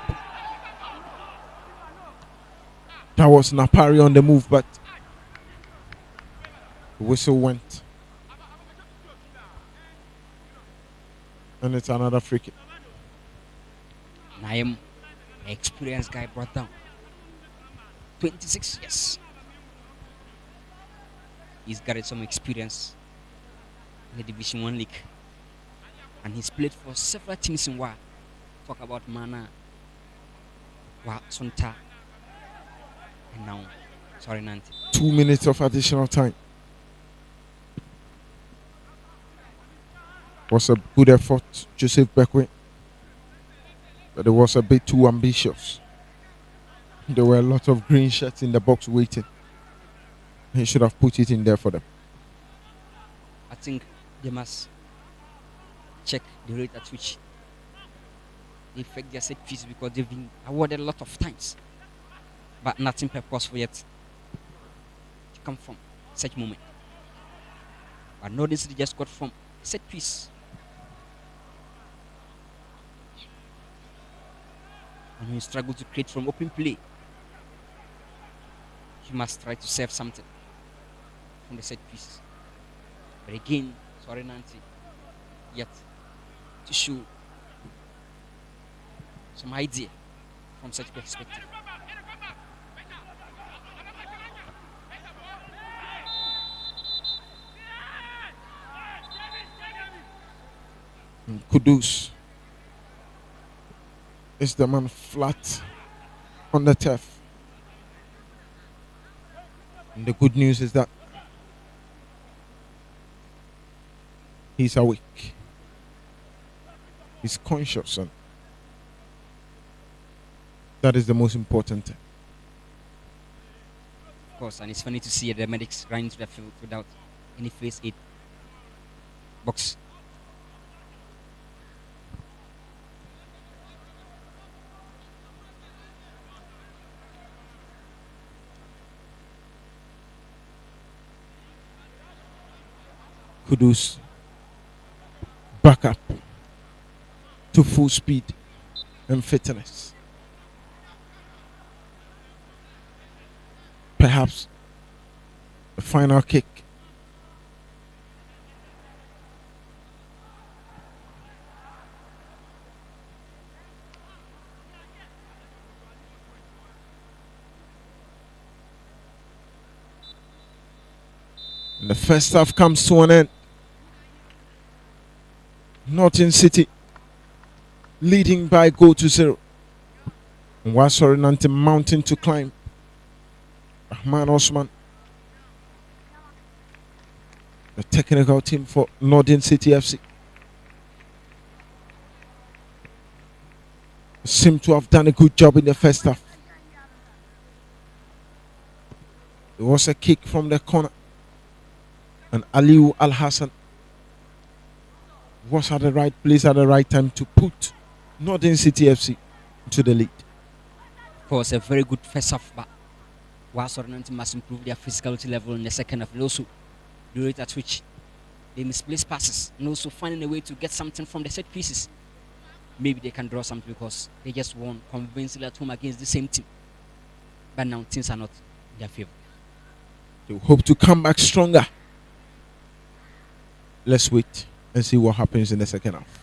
That was Napari on the move, but the whistle went. And it's another free kick. Naim, an experienced guy, brought down. 26 years. He's got some experience in the Division 1 league. And he's played for several teams in Wa. Talk about Mana, Wa Sunta, and now Nante. 2 minutes of additional time. Was a good effort, Joseph Bekwe, but it was a bit too ambitious. There were a lot of green shirts in the box waiting. He should have put it in there for them. I think they must check the rate at which they affect their set piece, because they've been awarded a lot of times, but nothing purposeful yet to come from such moment. But notice they just got from set piece. And when you struggle to create from open play, you must try to save something from the set piece. But again, Nante yet to show some idea from such perspective. Kudus is the man flat on the turf. And the good news is that he's awake. He's conscious, and that is the most important thing. Of course, and it's funny to see the medics running to the field without any first aid box. Kudus back up to full speed and fitness. Perhaps the final kick. And the first half comes to an end. Northern City leading by a goal to 0. And whilst Nante mounting to climb, Rahman Osman, the technical team for Northern City FC, seem to have done a good job in the first half. There was a kick from the corner, and Aliu Al Hassan was at the right place at the right time to put Northern City FC to the lead. Of course, a very good first half, but whilst Nante must improve their physicality level in the second half, and also the rate at which they misplace passes, and also finding a way to get something from the set pieces. Maybe they can draw something, because they just won convincingly at home against the same team. But now things are not in their favor. They hope to come back stronger. Let's wait and see what happens in the second half.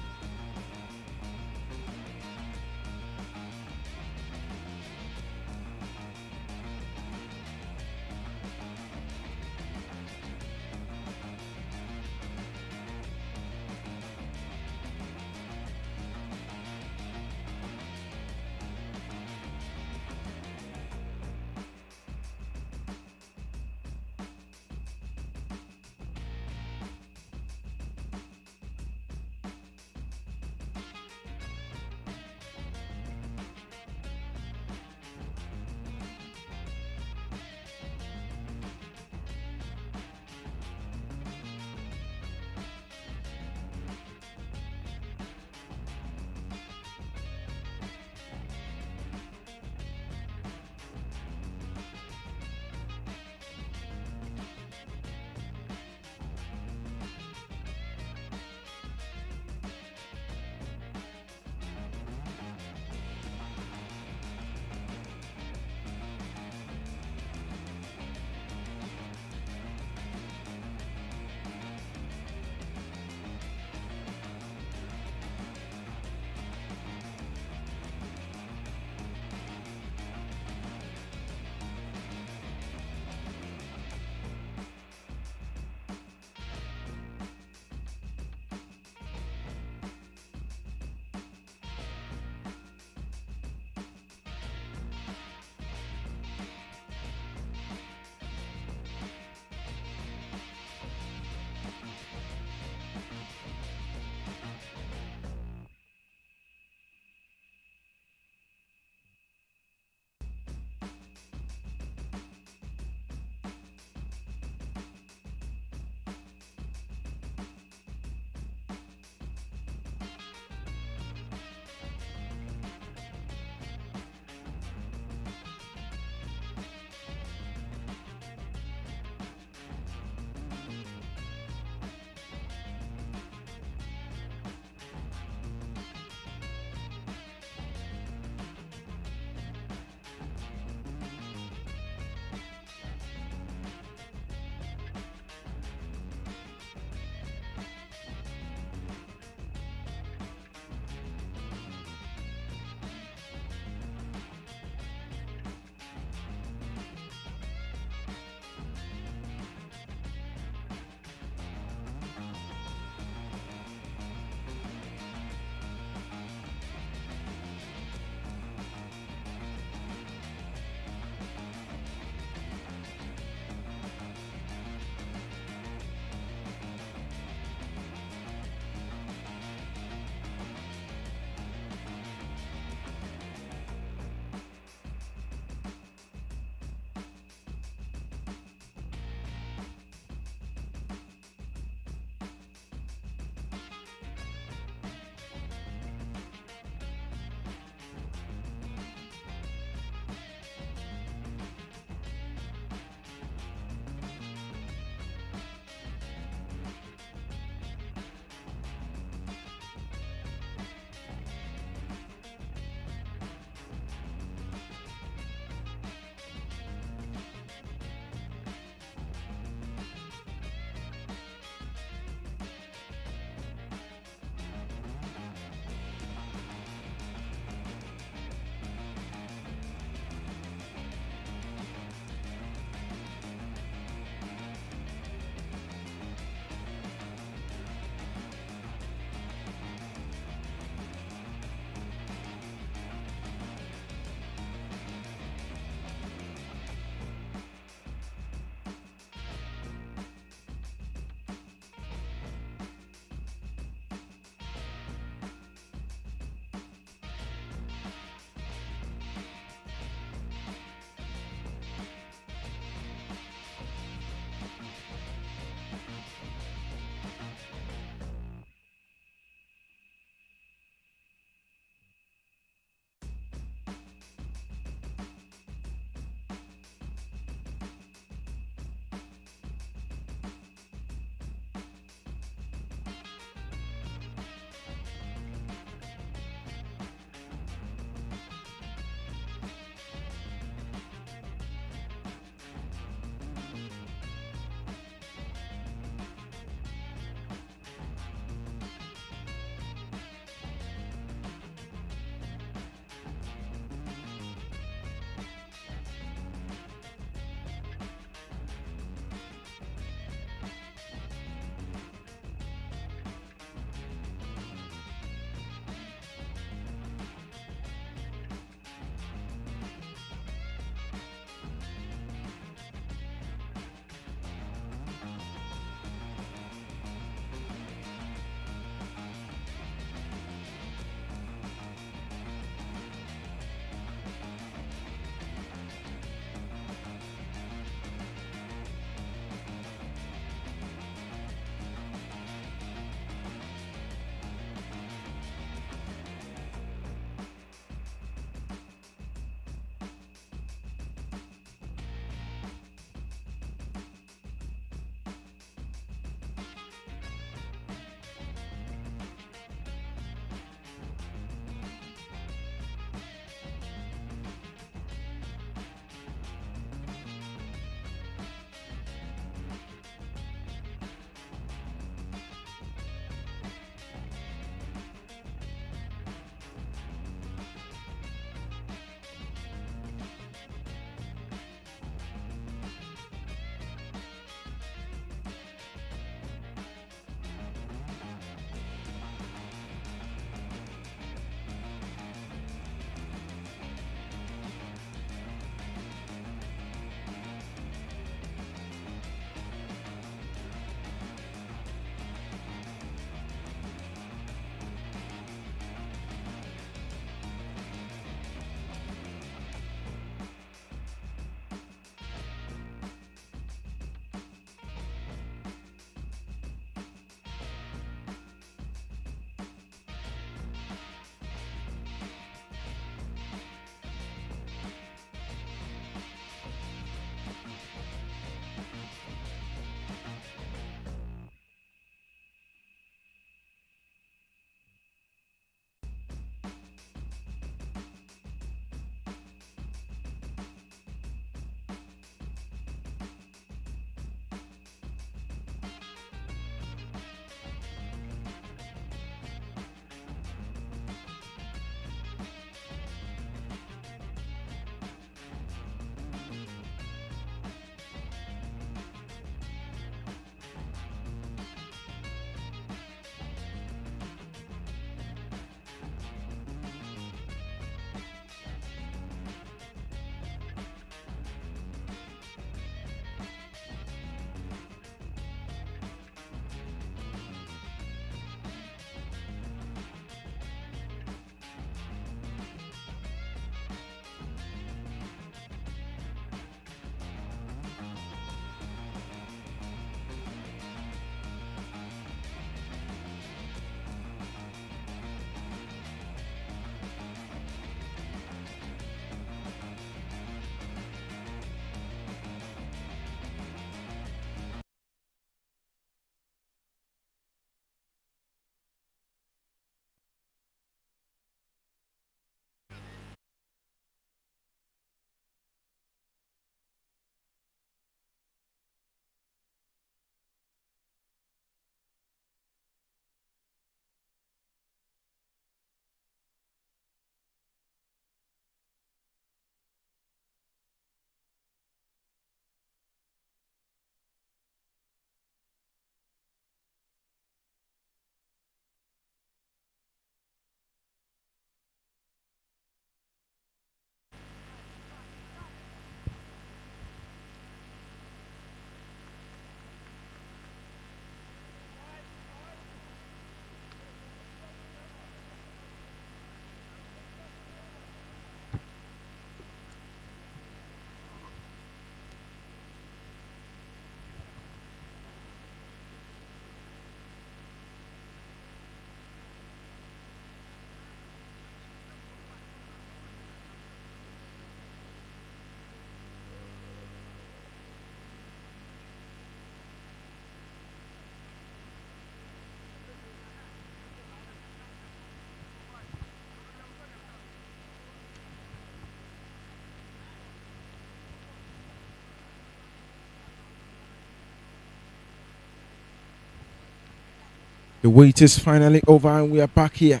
The wait is finally over and we are back here.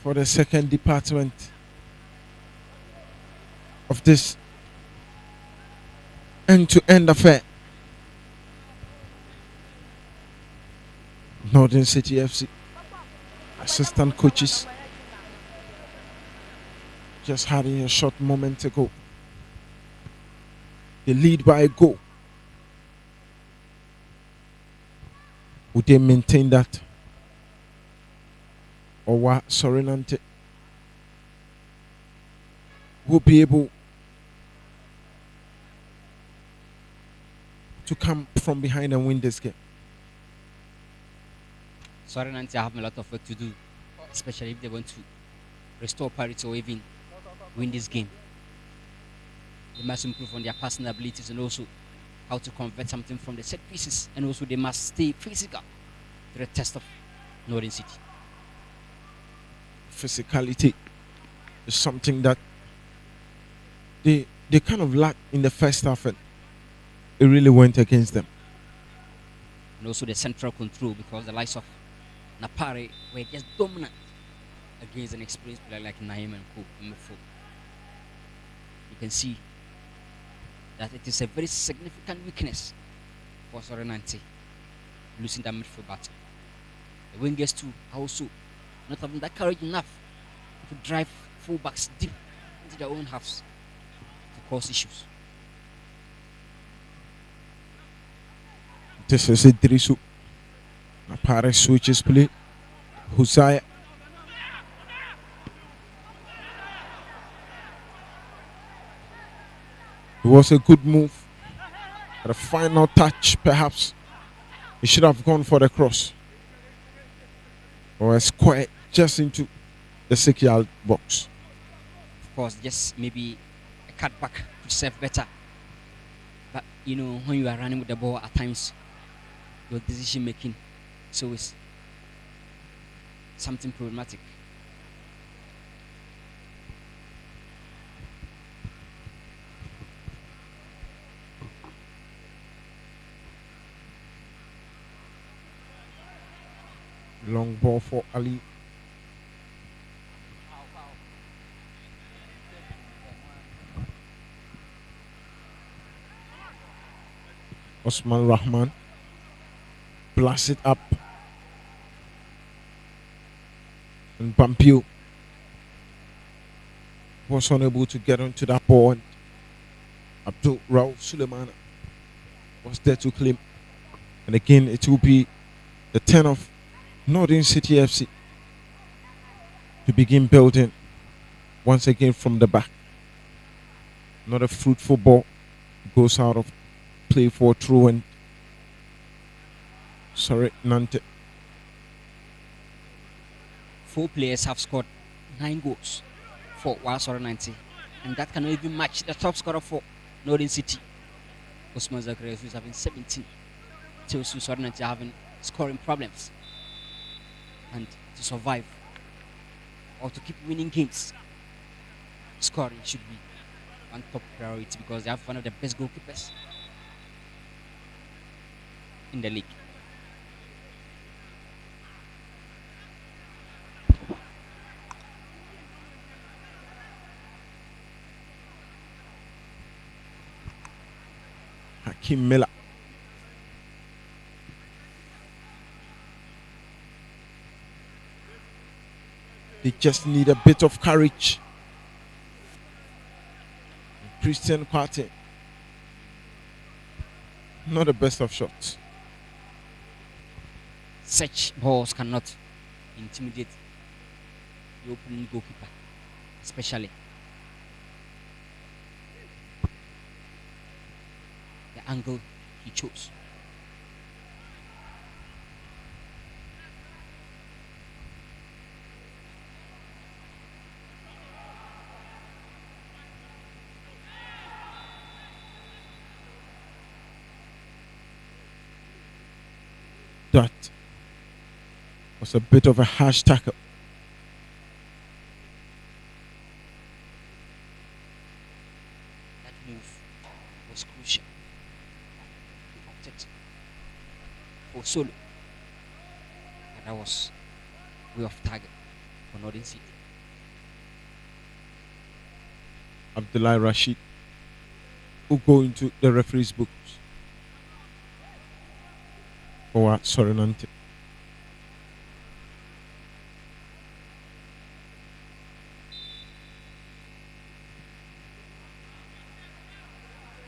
For the second department of this end-to-end affair. Northern City FC assistant coaches just had a short moment ago. They lead by a goal. Would they maintain that? Or what? Sorry, Nante will be able to come from behind and win this game. Sorry, Nante, I have a lot of work to do, especially if they want to restore parity or even win this game. They must improve on their personal abilities and also how to convert something from the set pieces, and also they must stay physical to the test of Northern City. Physicality is something that they kind of lacked in the first half, and it really went against them. And also the central control, because the likes of Napare were just dominant against an experienced player like Naim and Co. You can see that it is a very significant weakness for Nante, losing that midfield battle. The wingers too are also not having that courage enough to drive fullbacks deep into their own halves to cause issues. This is Idrisu. Napare switches play. Husaya. It was a good move. At a final touch, perhaps he should have gone for the cross. Or a square just into the 6-yard box. Of course, just maybe a cutback to serve better. But you know, when you are running with the ball, at times your decision making is always something problematic. Long ball for Ali. Osman Rahman blasts it up. And Bampio was unable to get onto that ball. And Abdul Rauf Suleiman was there to claim. And again, it will be the turn of Northern City FC to begin building once again from the back. Not a fruitful ball goes out of play for through and Nante. 4 players have scored 9 goals for Nante, and that cannot even match the top scorer for Northern City. Osman Zacharias is having 17. Teosu Nante having scoring problems. And to survive or to keep winning games, scoring should be one top priority, because they have one of the best goalkeepers in the league. Hakim Miller. They just need a bit of courage. Christian Kwate, not the best of shots. Such balls cannot intimidate the opening goalkeeper, especially the angle he chose. That was a bit of a harsh tackle. That move crucial. He opted for solo. And that was way off target for Northern City. Abdullah Rashid will go into the referee's books for Nante.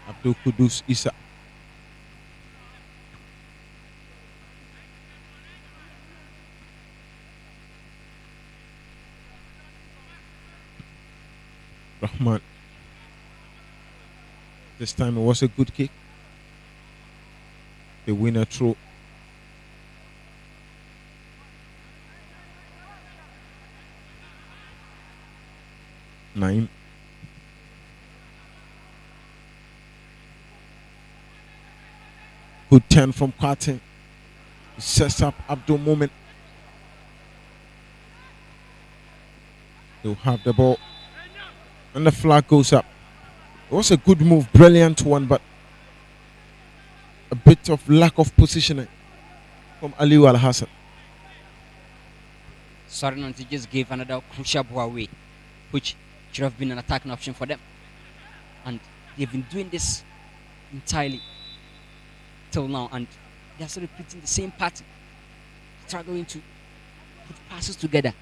Abdul Kudus Isa. Rahman. This time it was a good kick. The winner throw. Naim. Good turn from Kwate. He sets up Abdul Moment. They'll have the ball. And the flag goes up. It was a good move, brilliant one, but a bit of lack of positioning from Aliou Al Hassan. Nante just gave another crucial ball away, which should have been an attacking option for them. And they've been doing this entirely till now, and they're still repeating the same pattern, struggling to put passes together.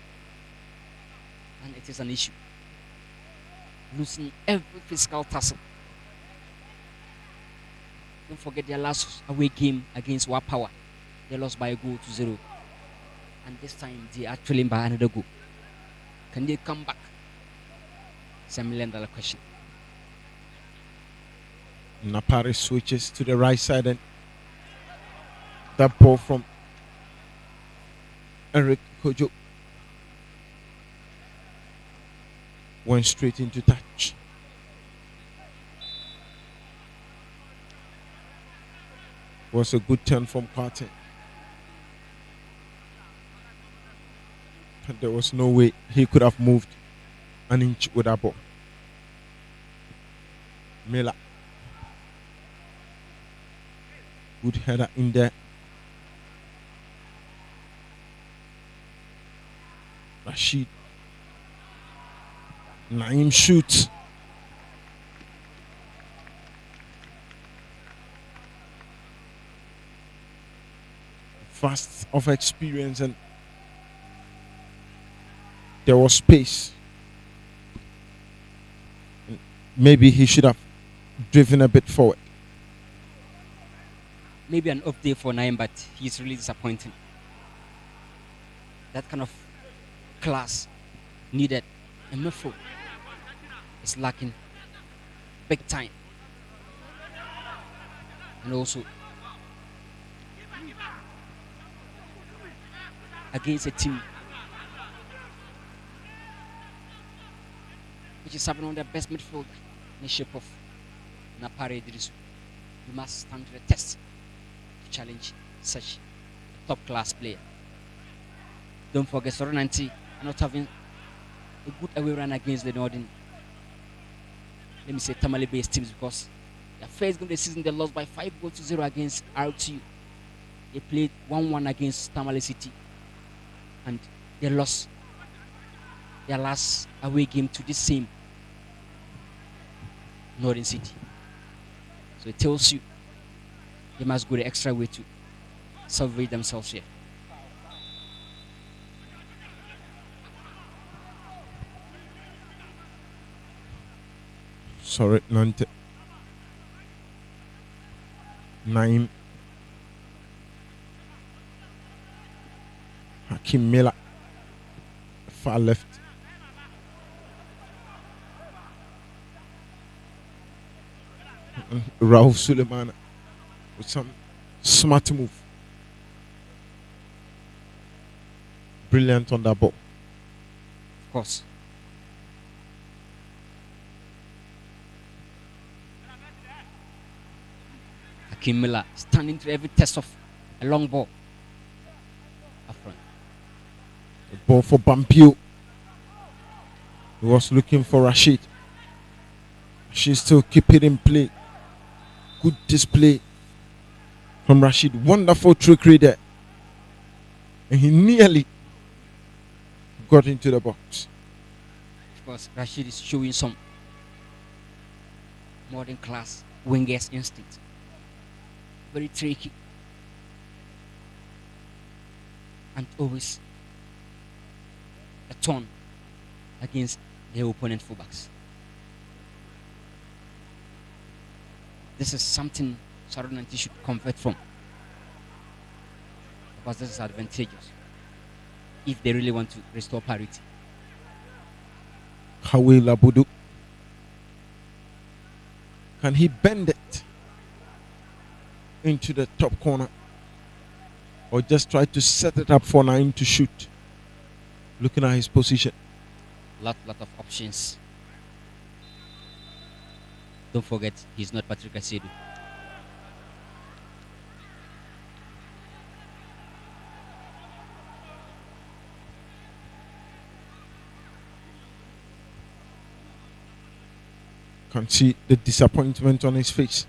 And it is an issue. Losing every physical tussle. Don't forget their last away game against Wapawa. They lost by a goal to 0. And this time they are trailing by another goal. Can they come back? It's $1 million question. Napari switches to the right side, and that ball from Eric Kojo went straight into touch. Was a good turn from Kwate. But there was no way he could have moved an inch with that ball. Miller. Good header in there. Rashid. Naim shoots. Fast of experience, and there was space. Maybe he should have driven a bit forward. Maybe an off day for Naim, but he's really disappointing. That kind of class needed a midfield. It's lacking big time. And also against a team which is having on their best midfield in the shape of Napare Idrisu. You must stand to the test to challenge such a top class player. Don't forget Nante are not having a good away run against the Northern, let me say, Tamale based teams, because their first game of the season they lost by 5 goals to 0 against RTU. They played 1-1 against Tamale City, and they lost their last away game to this same Northern City. So it tells you they must go the extra way to salvage themselves here. Sorry, Nante. Naim. Hakim Miller. Far left. Raouf Suleiman with some smart move. Brilliant on that ball. Of course. Hakim Miller standing to every test of a long ball. Up front. The ball for Bampio. He was looking for Rashid. She still keep it in play. Good display from Rashid. Wonderful trickery there. And he nearly got into the box. Of course, Rashid is showing some modern class winger's instinct. Very tricky. And always a turn against the opponent fullbacks. This is something Nante should convert from, because this is advantageous if they really want to restore parity. Hawi Labudu. Can he bend it into the top corner, or just try to set it up for Naim to shoot? Looking at his position. Lot of options. Don't forget, he's not Patrick Asedu. Can see the disappointment on his face.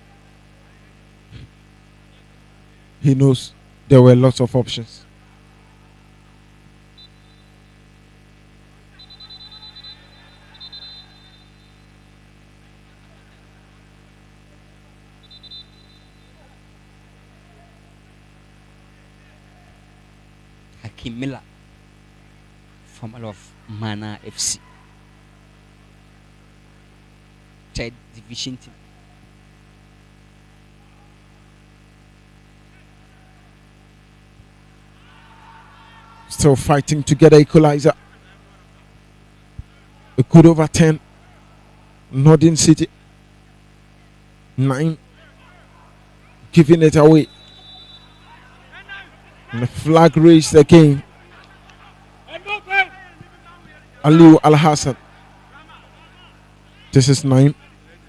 He knows there were lots of options. Hakim Miller, former of Mana FC, third division team. Still fighting to get an equalizer. A good over 10. Northern City 9, giving it away. And the flag raised again. Aliu Al Hassan. This is 9.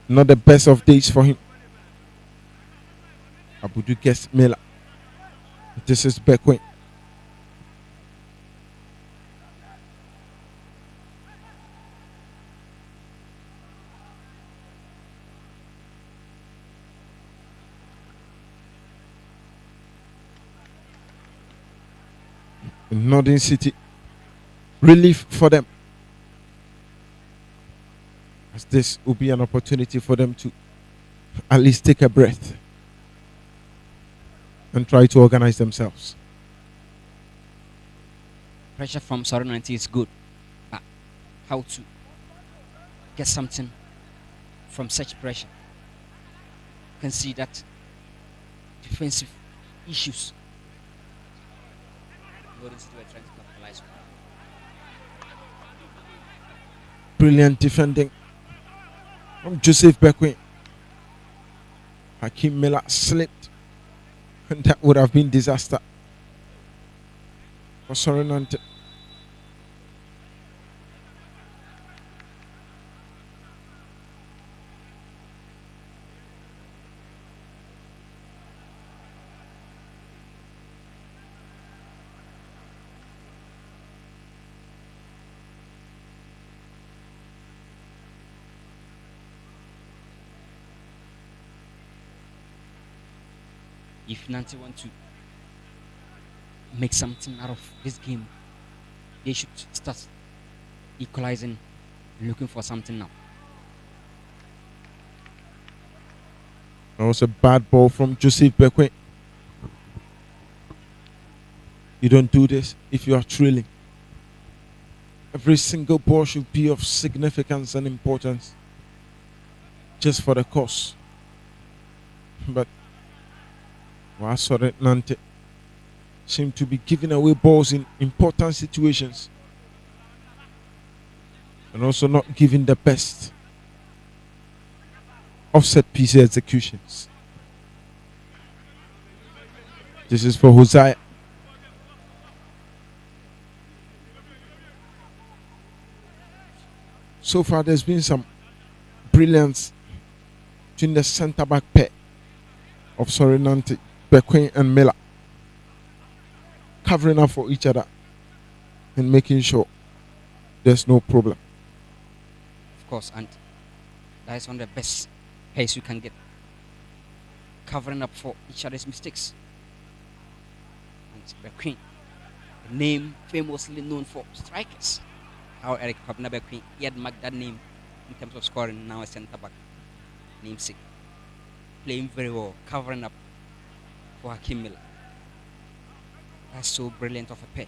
Not the best of days for him. Abudu gets Miller. This is Beckwin. Northern City, relief for them, as this will be an opportunity for them to at least take a breath and try to organize themselves. Pressure from Nante is good, but how to get something from such pressure? You can see that defensive issues. Trying to capitalize. Brilliant defending from Joseph Beckwin. Hakim Miller slipped, and that would have been disaster for Nante. If Nante want to make something out of this game, they should start equalizing, looking for something now. That was a bad ball from Joseph Beckwin. You don't do this if you are trailing. Every single ball should be of significance and importance just for the cause. But Nante seem to be giving away balls in important situations and also not giving the best offset piece executions. This is for Hosea. So far there's been some brilliance between the centre back pair of Nante, Beckwin and Miller, covering up for each other and making sure there's no problem. Of course, and that is one of the best pace you can get. covering up for each other's mistakes. And Bequin, a name famously known for strikers. How Eric Kwabena Bequin, he had marked that name in terms of scoring, now a centre back, namesake. Playing very well, covering up for Hakim Miller. That's so brilliant of a pair.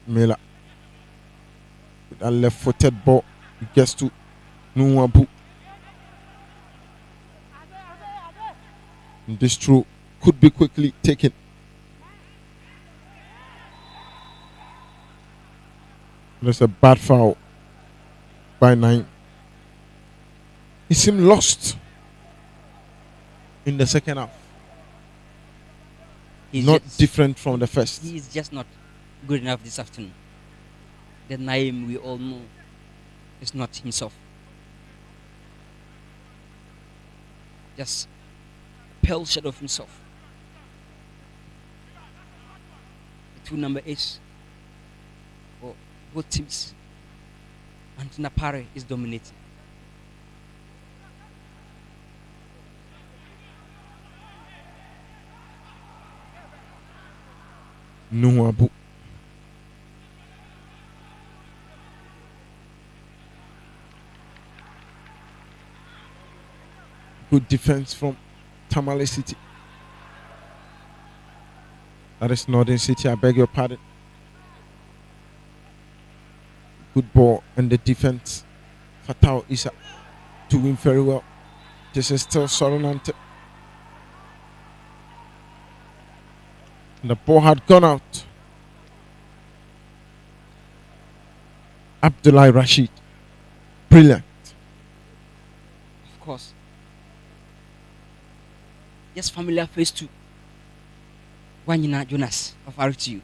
Miller. With that left-footed ball, he gets to Nuwabu. And this throw could be quickly taken. There's a bad foul by 9. He seemed lost in the second half. He's Not just- different from the first. He's just not good enough this afternoon. The Naim we all know is not himself. Just a pale shadow of himself. The 2 number 8 for both teams. And Napare is dominating. Nuwabu. Good defense from Tamale City. That is Northern City, I beg your pardon. Good ball and the defense. Fatao Isa doing very well. This is still Nante. And the ball had gone out. Abdullah Rashid. Brilliant. Of course. Just familiar face to Wanyina Jonas of RTU.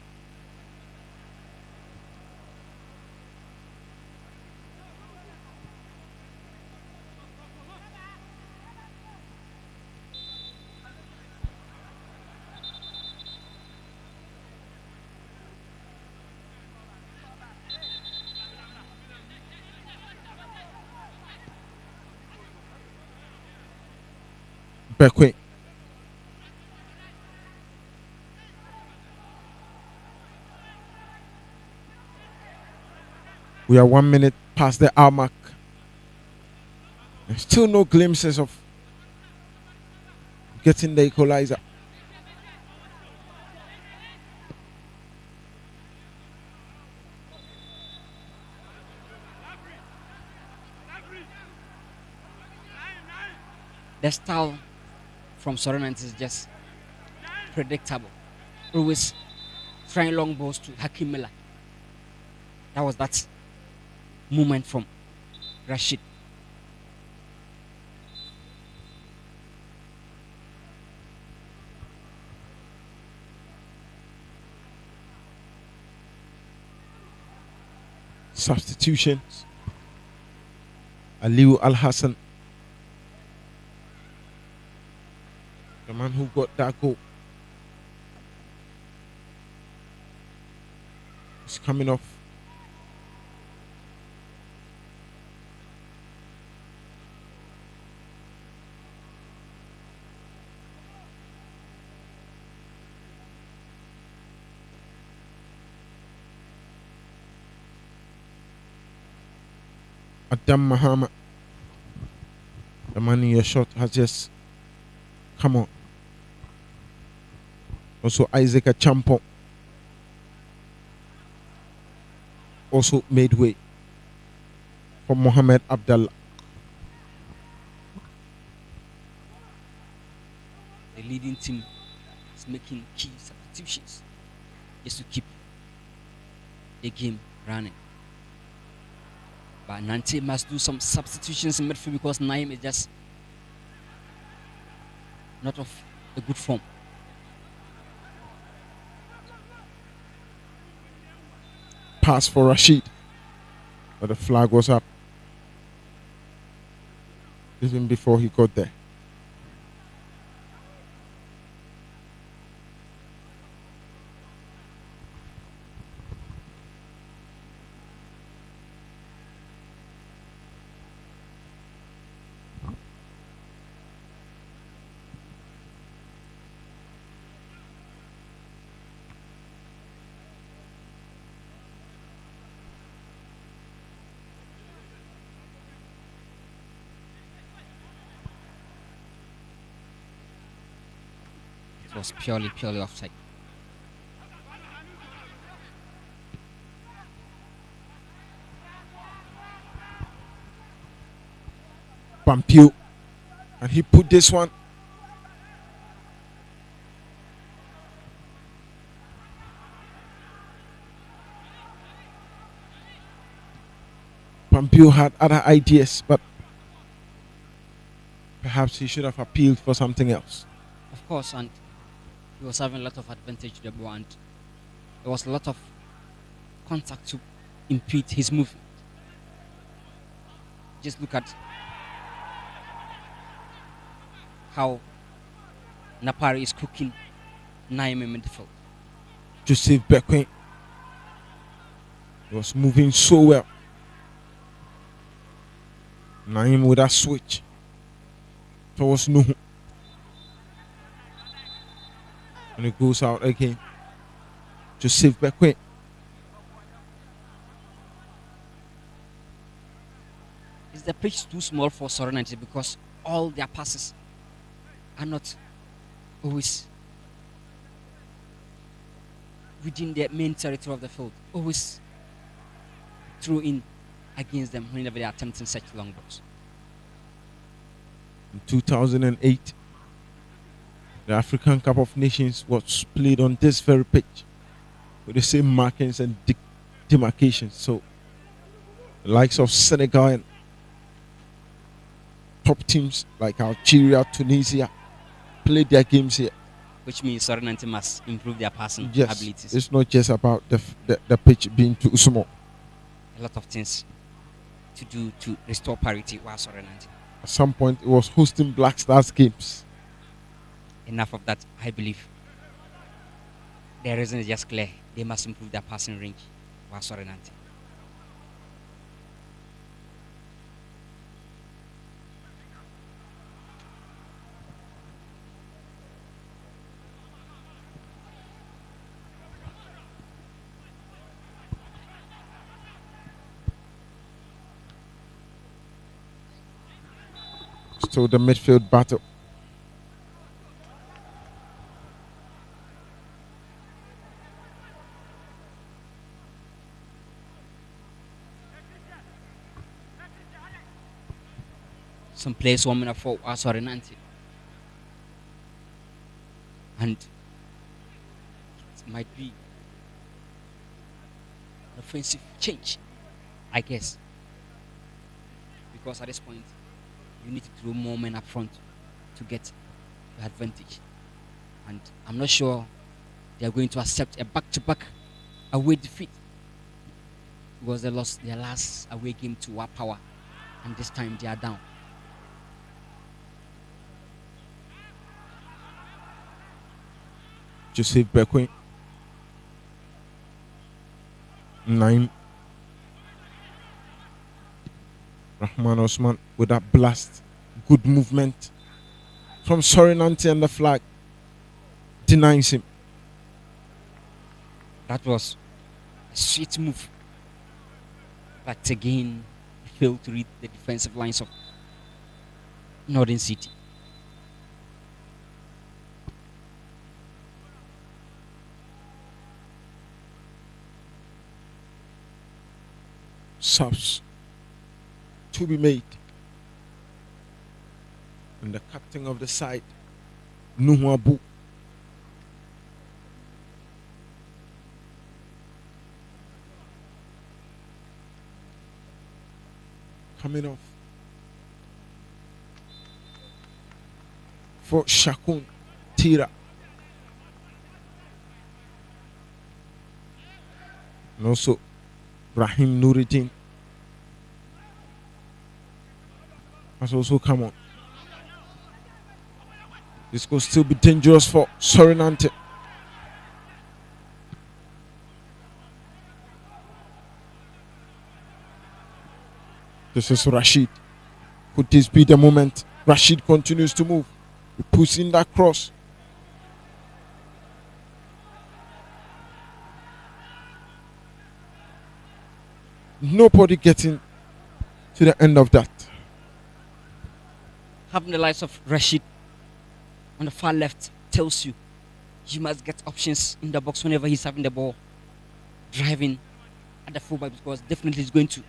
Bekwe. We are 1 minute past the hour mark. There's still no glimpses of getting the equalizer. The style from Sorenant is just predictable. Always trying long balls to Hakim Miller. That was that movement from Rashid. Substitutions. Aliu Al Hassan, the man who got that goal, is coming off. Adam Mahama, the man in your shot, has just come on. Also Isaac Achampo also made way for Mohamed Abdallah. The leading team is making key substitutions just to keep the game running. But Nante must do some substitutions in midfield because Naim is just not of a good form. Pass for Rashid, but the flag was up even before he got there. was purely offside. Pampio, and he put this one. Pampio had other ideas, but perhaps he should have appealed for something else. Of course, and he was having a lot of advantage to the ball, and there was a lot of contact to impede his movement. Just look at how Napari is cooking Naim in midfield. Joseph Bequin was moving so well. Naim with a switch towards Nuhu. And it goes out again. Joseph Bequin. Is the pitch too small for Serenity because all their passes are not always within the main territory of the field, always throw in against them whenever they are attempting such long balls? In 2008, the African Cup of Nations was played on this very pitch with the same markings and demarcations. So, the likes of Senegal and top teams like Algeria, Tunisia played their games here. Which means Serenity must improve their passing abilities. It's not just about the pitch being too small. A lot of things to do to restore parity while Serenity. At some point, it was hosting Black Stars games. Enough of that, I believe. The reason is just clear. They must improve their passing range while Serenity. Still the midfield battle. Some players warming up for Nante. And it might be an offensive change, I guess. Because at this point, you need to throw more men up front to get the advantage. And I'm not sure they are going to accept a back-to-back away defeat. Because they lost their last away game to Wa Power, and this time they are down. Joseph Bequin. 9. Rahman Osman with that blast. Good movement from Nante, and the flag denies him. That was a sweet move. But again, he failed to read the defensive lines of Northern City. Subs to be made. And the captain of the side, Nuhu Abu. Coming off for Shakun Tira. And also Rahim Nuruddin has also come on. This could still be dangerous for Nante. This is Rashid. Could this be the moment? Rashid continues to move. He puts in that cross. Nobody getting to the end of that. Having the likes of Rashid on the far left tells you he must get options in the box whenever he's having the ball, driving at the fullback, because definitely he's going to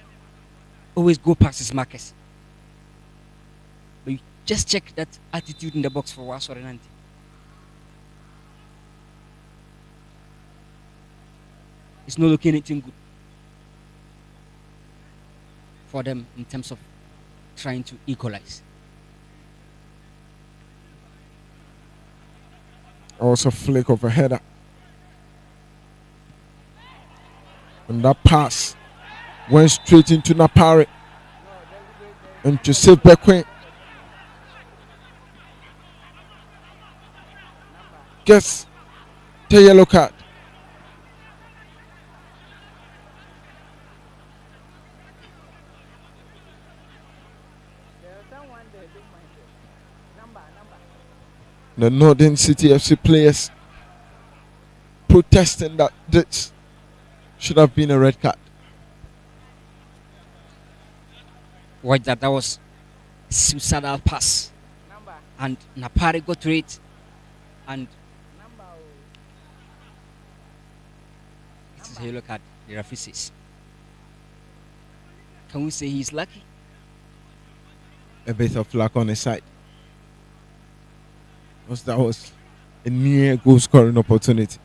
always go past his markers. But you just check that attitude in the box for Wasore Nante. It's not looking anything good for them in terms of trying to equalize. Also flick of a header. And that pass went straight into Napari. And Joseph Bequin gets the yellow card. The Northern City FC players protesting that this should have been a red card. Watch that was a suicidal pass. And Napari got to it. And it is a yellow card, the referee says. Can we say he's lucky? A bit of luck on his side. Because that was a near goal scoring opportunity.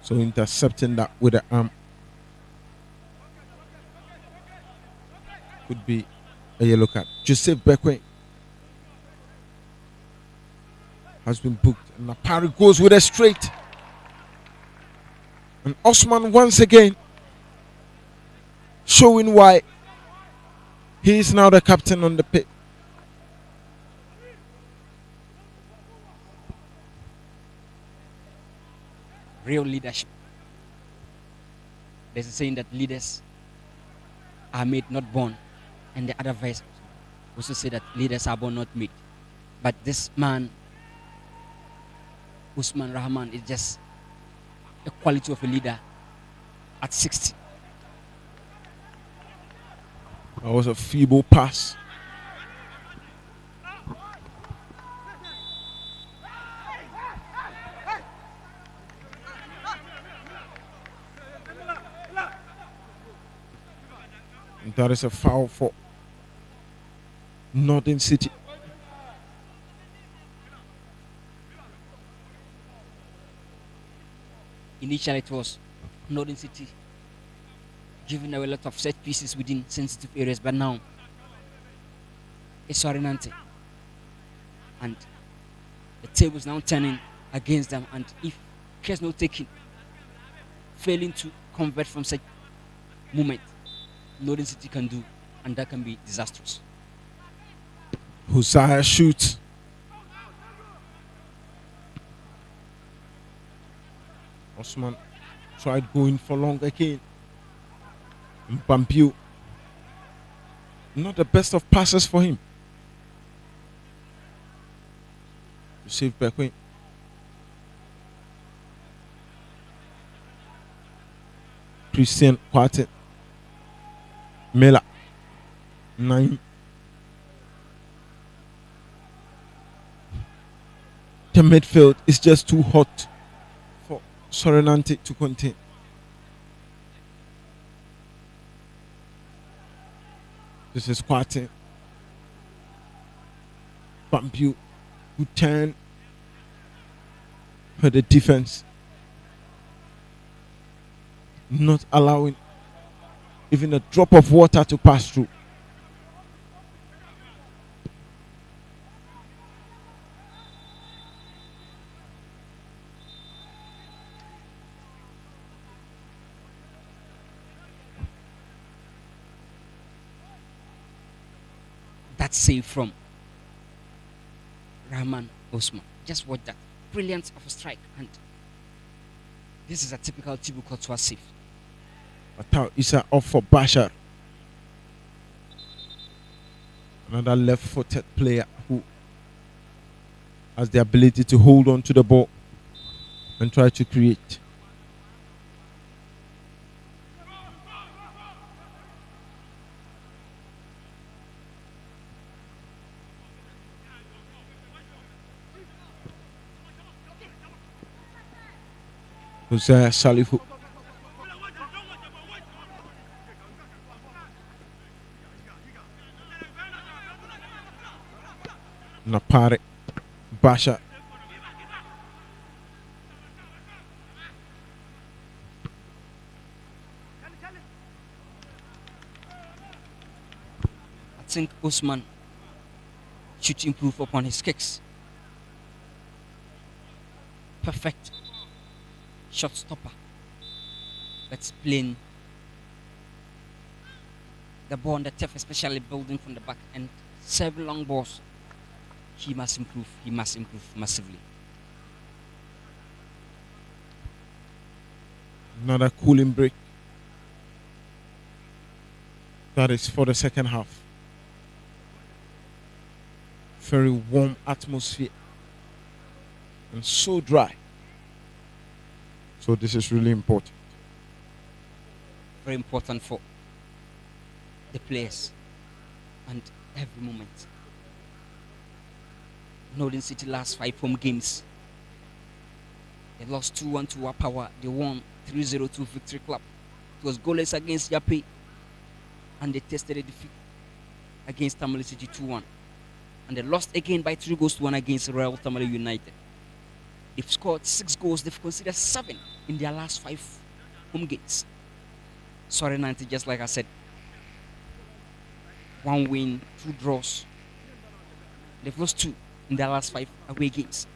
So intercepting that with the arm could be a yellow card. Joseph Bequin has been booked. And Napari goes with a straight. And Osman once again showing why he is now the captain on the pitch. Real leadership. There's a saying that leaders are made, not born, and the other verse also say that leaders are born, not made. But this man, Usman Rahman, is just a quality of a leader at 60. That was a feeble pass. And that is a foul for Northern City. Initially, it was Northern City giving away a lot of set pieces within sensitive areas, but now it's Nante. And the table is now turning against them. And if care's not taken, failing to convert from such moment, Northern City can do, and that can be disastrous. Hosea shoots. Osman tried going for long again. Bampiu, not the best of passes for him. To save Bequin. Christian Quartet. Mela. 9. The midfield is just too hot for Sorenante to contain. This is Quartet. Bampiu, good turn for the defense. Not allowing even a drop of water to pass through. That save from Rahman Osman. Just watch that. Brilliance of a strike. And this is a typical Thibaut Courtois save. Atau Isa off for Bashar. Another left-footed player who has the ability to hold on to the ball and try to create. Hosea Salifu. Napare Basha. I think Usman should improve upon his kicks. Perfect shot stopper. Let's play the ball on the turf, especially building from the back and serving long balls. He must improve. He must improve massively. Another cooling break. That is for the second half. Very warm atmosphere and so dry. So this is really important. Very important for the players and every moment. Northern City last 5 home games. They lost 2-1 to Wapawa. They won 3-0 to Victory Club. It was goalless against Yape. And they tested a defeat against Tamale City 2-1. And they lost again by 3-1 against Royal Tamale United. They've scored 6 goals. They've conceded 7 in their last 5 home games. Sorry, Nante, just like I said. 1 win, 2 draws. They've lost 2 in their last 5 away games.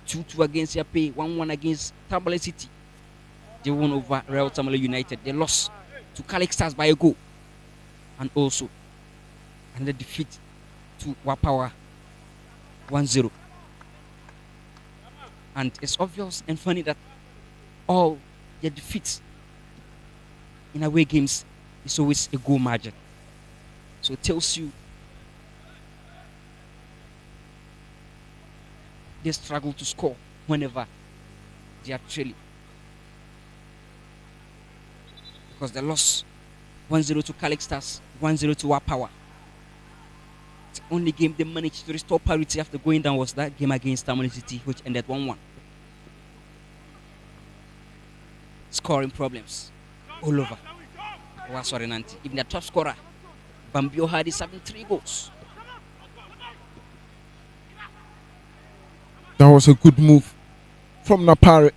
2-2 against Yape, 1-1 against Tamale City. They won over Royal Tamale United. They lost to Calix Stars by a goal. And also another defeat to Wapawa 1-0. And it's obvious and funny that all the defeats in away games is always a goal margin. So it tells you they struggle to score whenever they are trailing. Because they lost 1-0 to Calix Stars, 1-0 to Wapawa. The only game they managed to restore parity after going down was that game against Tamale City, which ended 1-1. Scoring problems all over. Sorry, Nante. Even the top scorer, Bambio, had his 3 goals. That was a good move from Napare.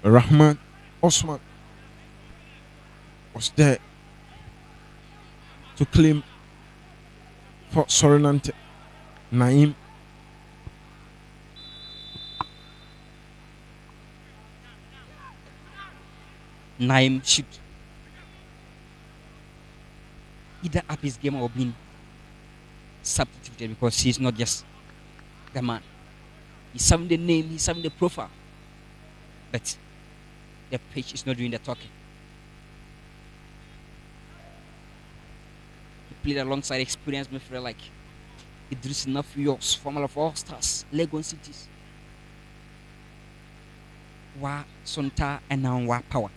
Rahman Osman was there to claim for Sorinante. Naim. Naim should either up his game or being substituted because he's not just the man. He's having the name, he's having the profile, but the pitch is not doing the talking. He played alongside experienced midfielder like Idris Nafuyos, former of All Stars, Legon Cities, Wa Sonta, and now Wa Power.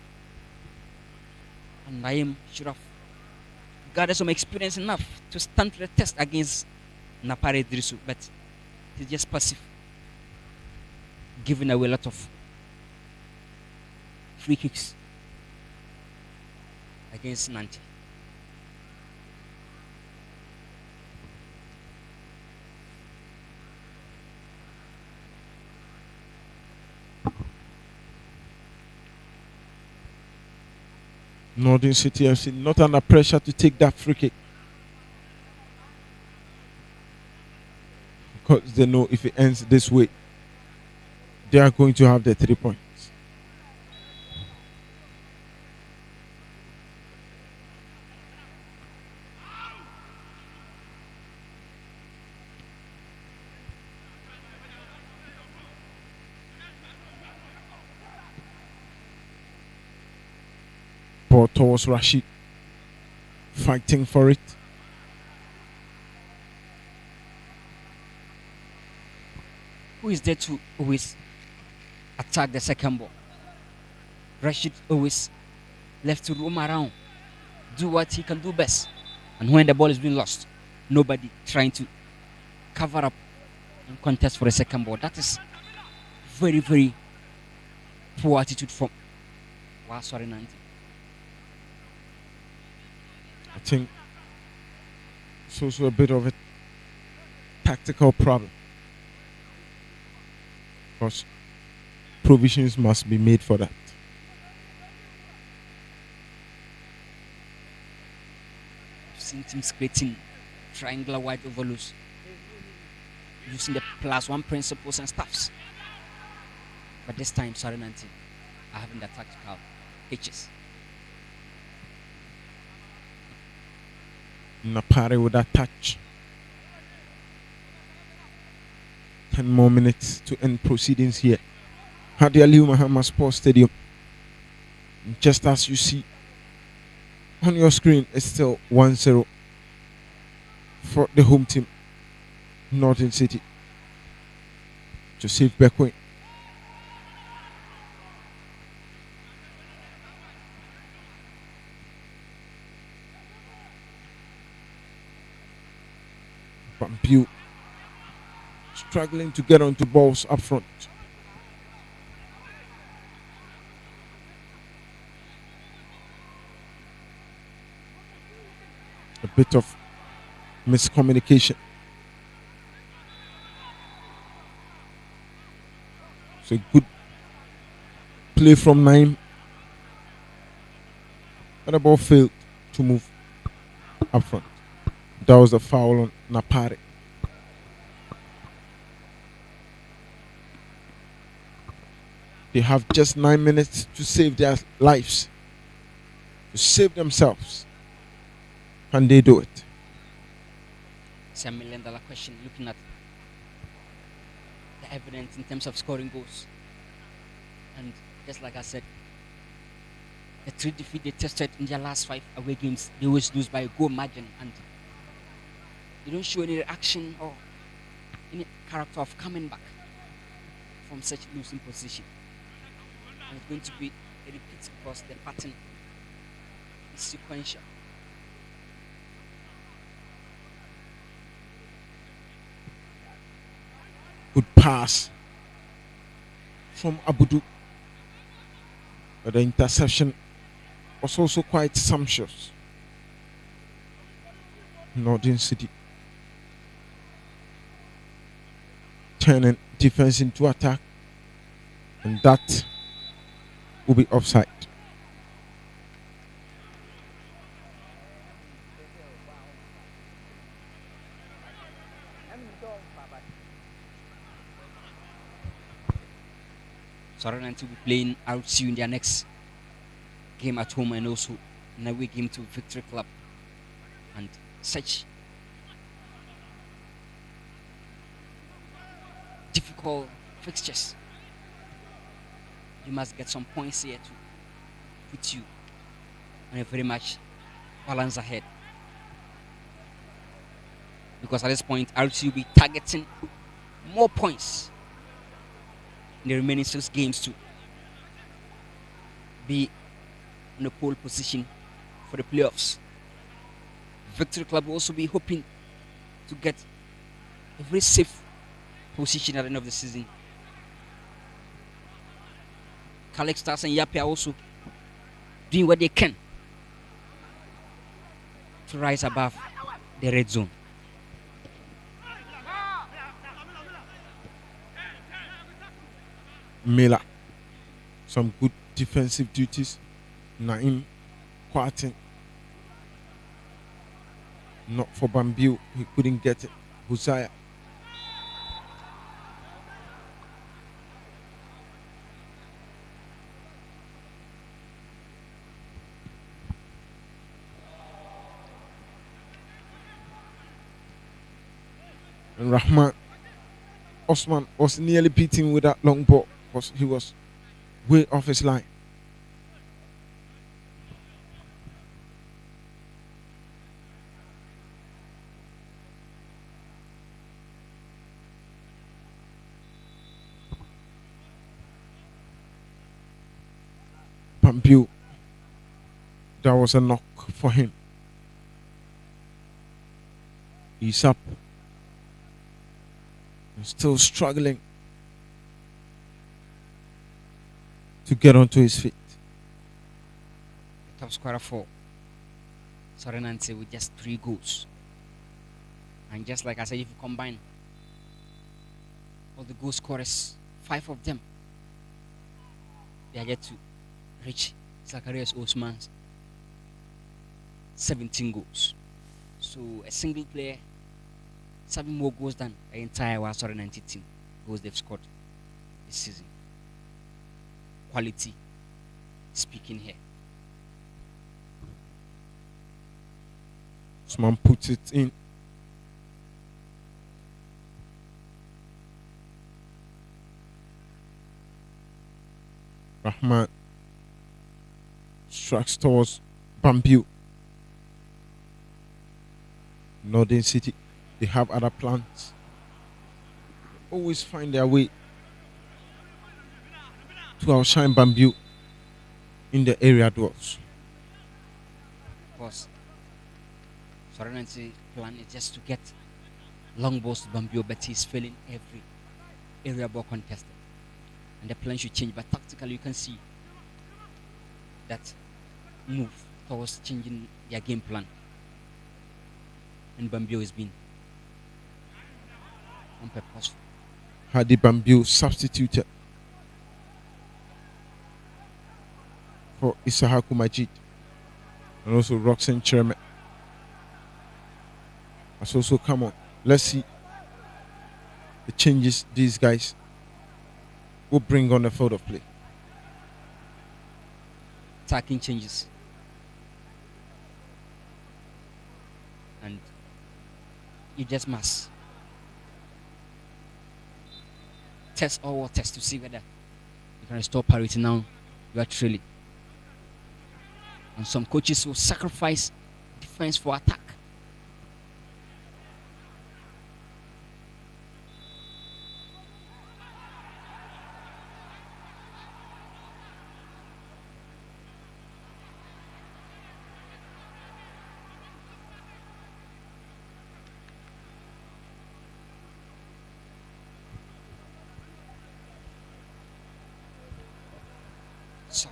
And Naim should have gathered some experience enough to stand the test against Napare Idrisu, but he's just passive, giving away a lot of free kicks against Nante. Northern City FC not under pressure to take that free kick, because they know if it ends this way, they are going to have the 3 points. Ball towards Rashid, fighting for it. Who is there to always attack the second ball? Rashid always left to roam around, do what he can do best. And when the ball is being lost, nobody trying to cover up and contest for the second ball. That is very, very, poor attitude from Wasore Nante. I think it's also a bit of a tactical problem because provisions must be made for that. I've seen teams creating triangular wide overloads using the +1 principles and stuffs. But this time, Wasore Nante are having the tactical pitches. Napari with that touch. 10 more minutes to end proceedings here. Hadi Aliyu Muhammad Sports Stadium. And just as you see on your screen, it's still 1-0 for the home team, Northern City. Joseph Bekwin. Bambiu struggling to get onto balls up front. A bit of miscommunication. So good play from Naim. But the ball failed to move up front. That was a foul on Napari. They have just 9 minutes to save their lives, to save themselves. Can they do it? It's $1 million question looking at the evidence in terms of scoring goals. And just like I said, the 3 defeat they tested in their last 5 away games, they always lose by a goal margin, and they don't show any reaction or any character of coming back from such losing position. And it's going to be a repeat because the pattern is sequential. Good pass from Abudu. But the interception was also quite sumptuous. Northern City turning defense into attack, and that will be offside. Wasore Nante will be playing RTU in their next game at home and also an away game to Victory Club. And such difficult fixtures, you must get some points here to put you on a very much balance ahead. Because at this point, RTU will be targeting more points in the remaining 6 games to be in a pole position for the playoffs. Victory Club will also be hoping to get a very safe position at the end of the season. Calix Stars and Yapi are also doing what they can to rise above the red zone. Miller, some good defensive duties. Naim Kwartin, not for Bambiu, he couldn't get it. Huzaya. And Rahman Osman was nearly beating with that long ball because he was way off his line. Bambiu, that was a knock for him. He's up. He's still struggling to get onto his feet. The top scorer for Nante with just 3 goals. And just like I said, if you combine all the goal scorers, 5 of them, they are yet to reach Zacharias Osman's 17 goals. So a single player, 7 more goals than the entire Nante team goals they've scored this season. Quality speaking here. Osman puts it in. Rahman strikes towards Bamboo. Northern City, they have other plans. Always find their way to outshine Bamboo in the area duels. Of course, Nante plan is just to get long balls to Bamboo, but he's failing every area ball contested. And the plan should change, but tactically you can see that move towards changing their game plan. And Bamboo has been unpurposeful. Hadi Bamboo substituted for Isahaku Majid and also Roxanne Cherme. Has also come on. Let's see the changes these guys will bring on the field of play. Attacking changes. And you just must test all waters to see whether you can restore parity now. You are truly. And some coaches will sacrifice defense for attack.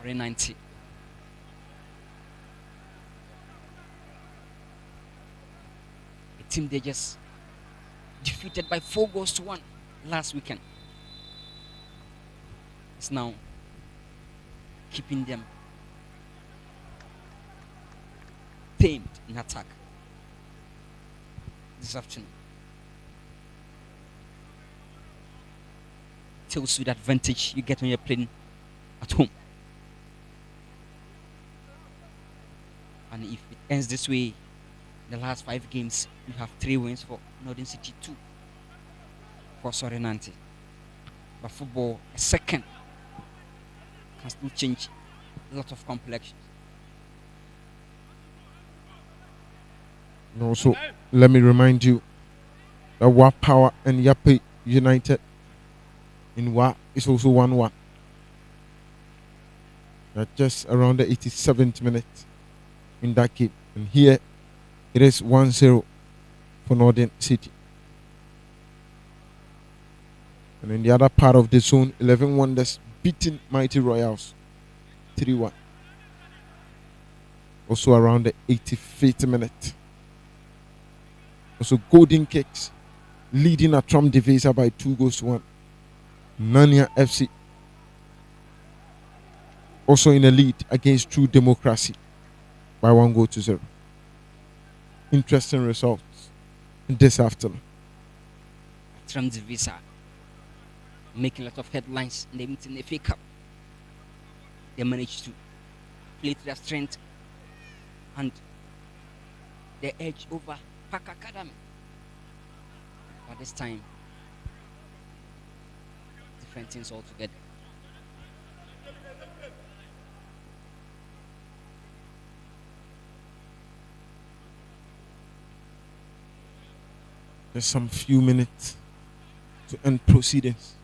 Nante. A team they just defeated by 4-1 last weekend. It's now keeping them tamed in attack this afternoon. Tells you the advantage you get when you're playing at home. And if it ends this way, the last 5 games, you have 3 wins for Northern City, 2 for Nante. But football, a second can still change a lot of complexions. And also, let me remind you that Wa Power and Yape United in Wa is also 1-1. Just around the 87th minute in that game. And here it is 1-0 for Northern City. And in the other part of the zone, 11 Wonders beating Mighty Royals 3-1. Also around the 85th minute. Also Golden Cakes leading a Trump Divisor by 2-1. Nania FC also in the lead against True Democracy by 1-0. Interesting results this afternoon. Trump Divisor making a lot of headlines in the FA Cup. They managed to play to their strength and the edge over Park Academy. But this time, different things altogether. There's some few minutes to end proceedings.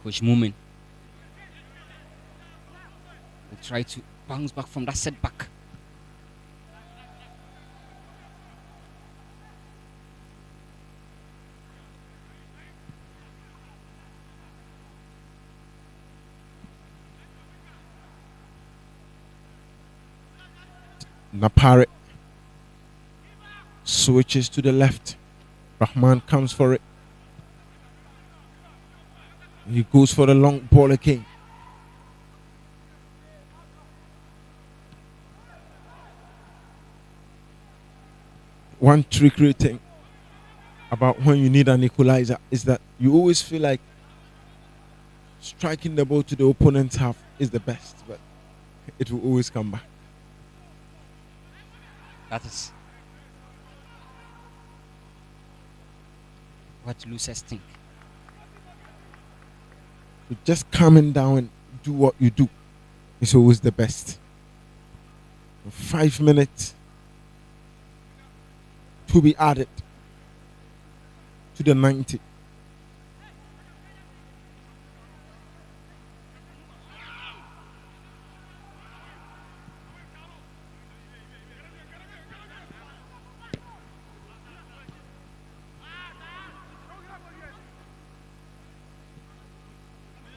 Coach Moomin will try to bounce back from that setback. Napare switches to the left. Rahman comes for it. He goes for the long ball again. One trickery thing about when you need an equalizer is that you always feel like striking the ball to the opponent's half is the best, but it will always come back. That is what losers think. So just calming down and do what you do is always the best. 5 minutes to be added to the 90.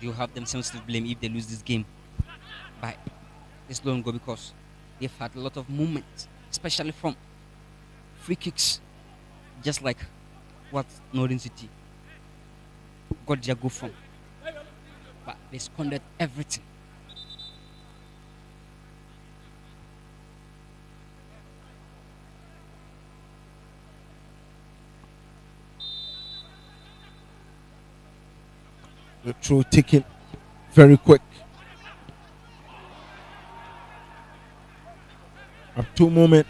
You have themselves to blame if they lose this game by this long goal, because they've had a lot of movement, especially from free kicks, just like what Northern City got their goal from. But they squandered everything. The throw taken very quick. Up to moment.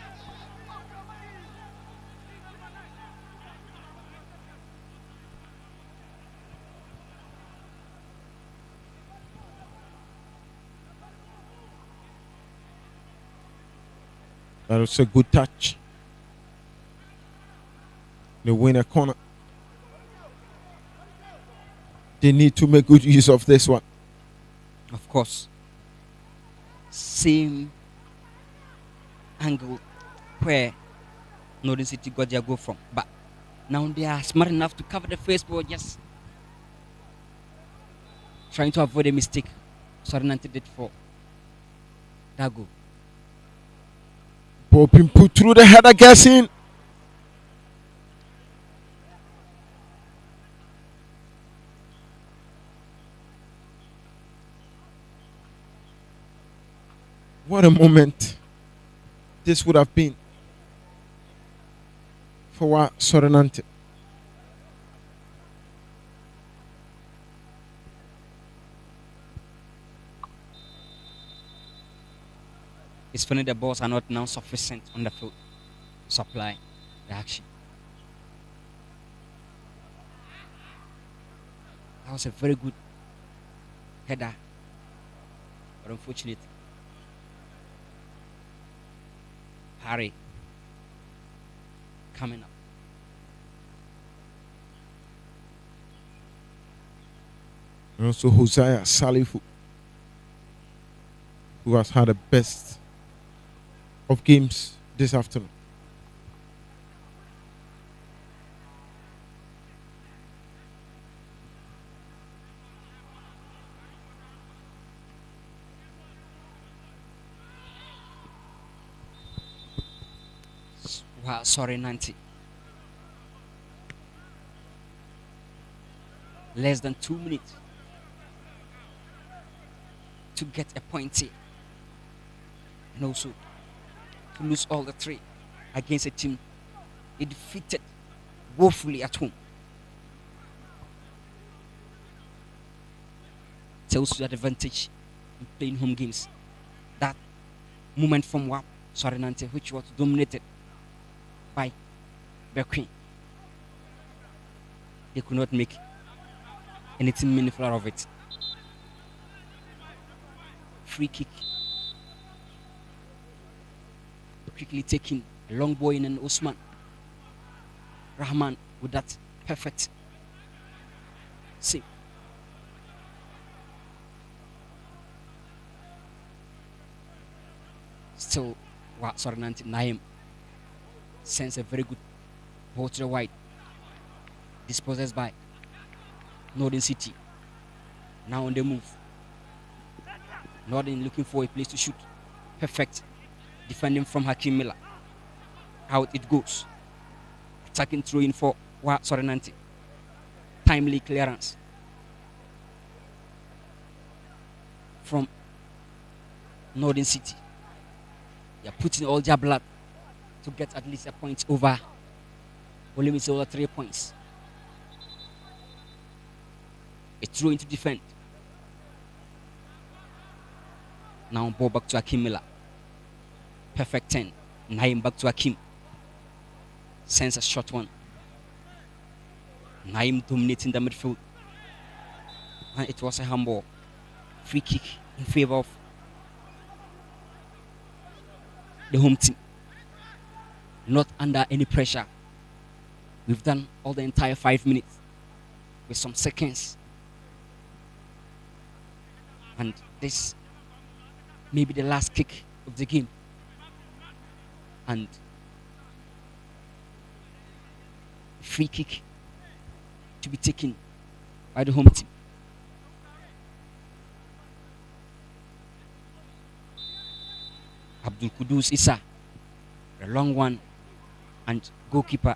That was a good touch. They win a corner. They need to make good use of this one. Of course, same angle where Northern City got their goal from, but now they are smart enough to cover the face ball, just trying to avoid a mistake Nante did for that goal. Ball being put through the header, guessing. What a moment this would have been for Nante. It's funny the balls are not now sufficient on the field to supply the action. That was a very good header, but unfortunately, Harry coming up. And also Hosea Salifu, who has had the best of games this afternoon. Wow, sorry, Nante. Less than 2 minutes to get a point here, and also to lose all the three against a team they defeated woefully at home. Tells you the advantage in playing home games. That moment from Nante, which was dominated by the Queen, they could not make anything meaningful out of it. Free kick, quickly taking a long ball in, and Osman Rahman with that perfect save. Still, Nante Naim sends a very good ball to the wide, dispossessed by Northern City. Now on the move, Northern looking for a place to shoot. Perfect defending from Hakim Miller. Out it goes. Attacking throw in for Nante. Timely clearance from Northern City. They are putting all their blood to get at least a point over. Only miss over 3 points. A throw into defend. Now ball back to Hakim Miller. Perfect 10. Naim back to Hakim. Sends a short one. Naim dominating the midfield. And it was a handball. Free kick in favor of the home team. Not under any pressure. We've done all the entire 5 minutes with some seconds. And this may be the last kick of the game. And free kick to be taken by the home team. Abdul Kudus Issa, the long one, and goalkeeper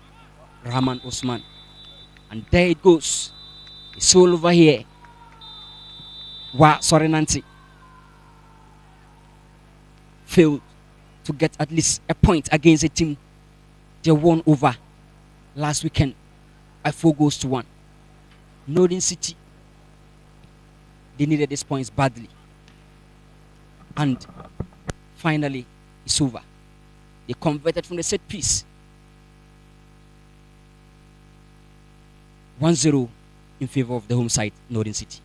Rahman Osman. And there it goes. It's all over here. Nante failed to get at least a point against a team they won over last weekend by 4-1. Northern City, they needed these points badly. And finally, it's over. They converted from the set piece. 1-0 in favor of the home side, Northern City.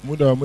Muda.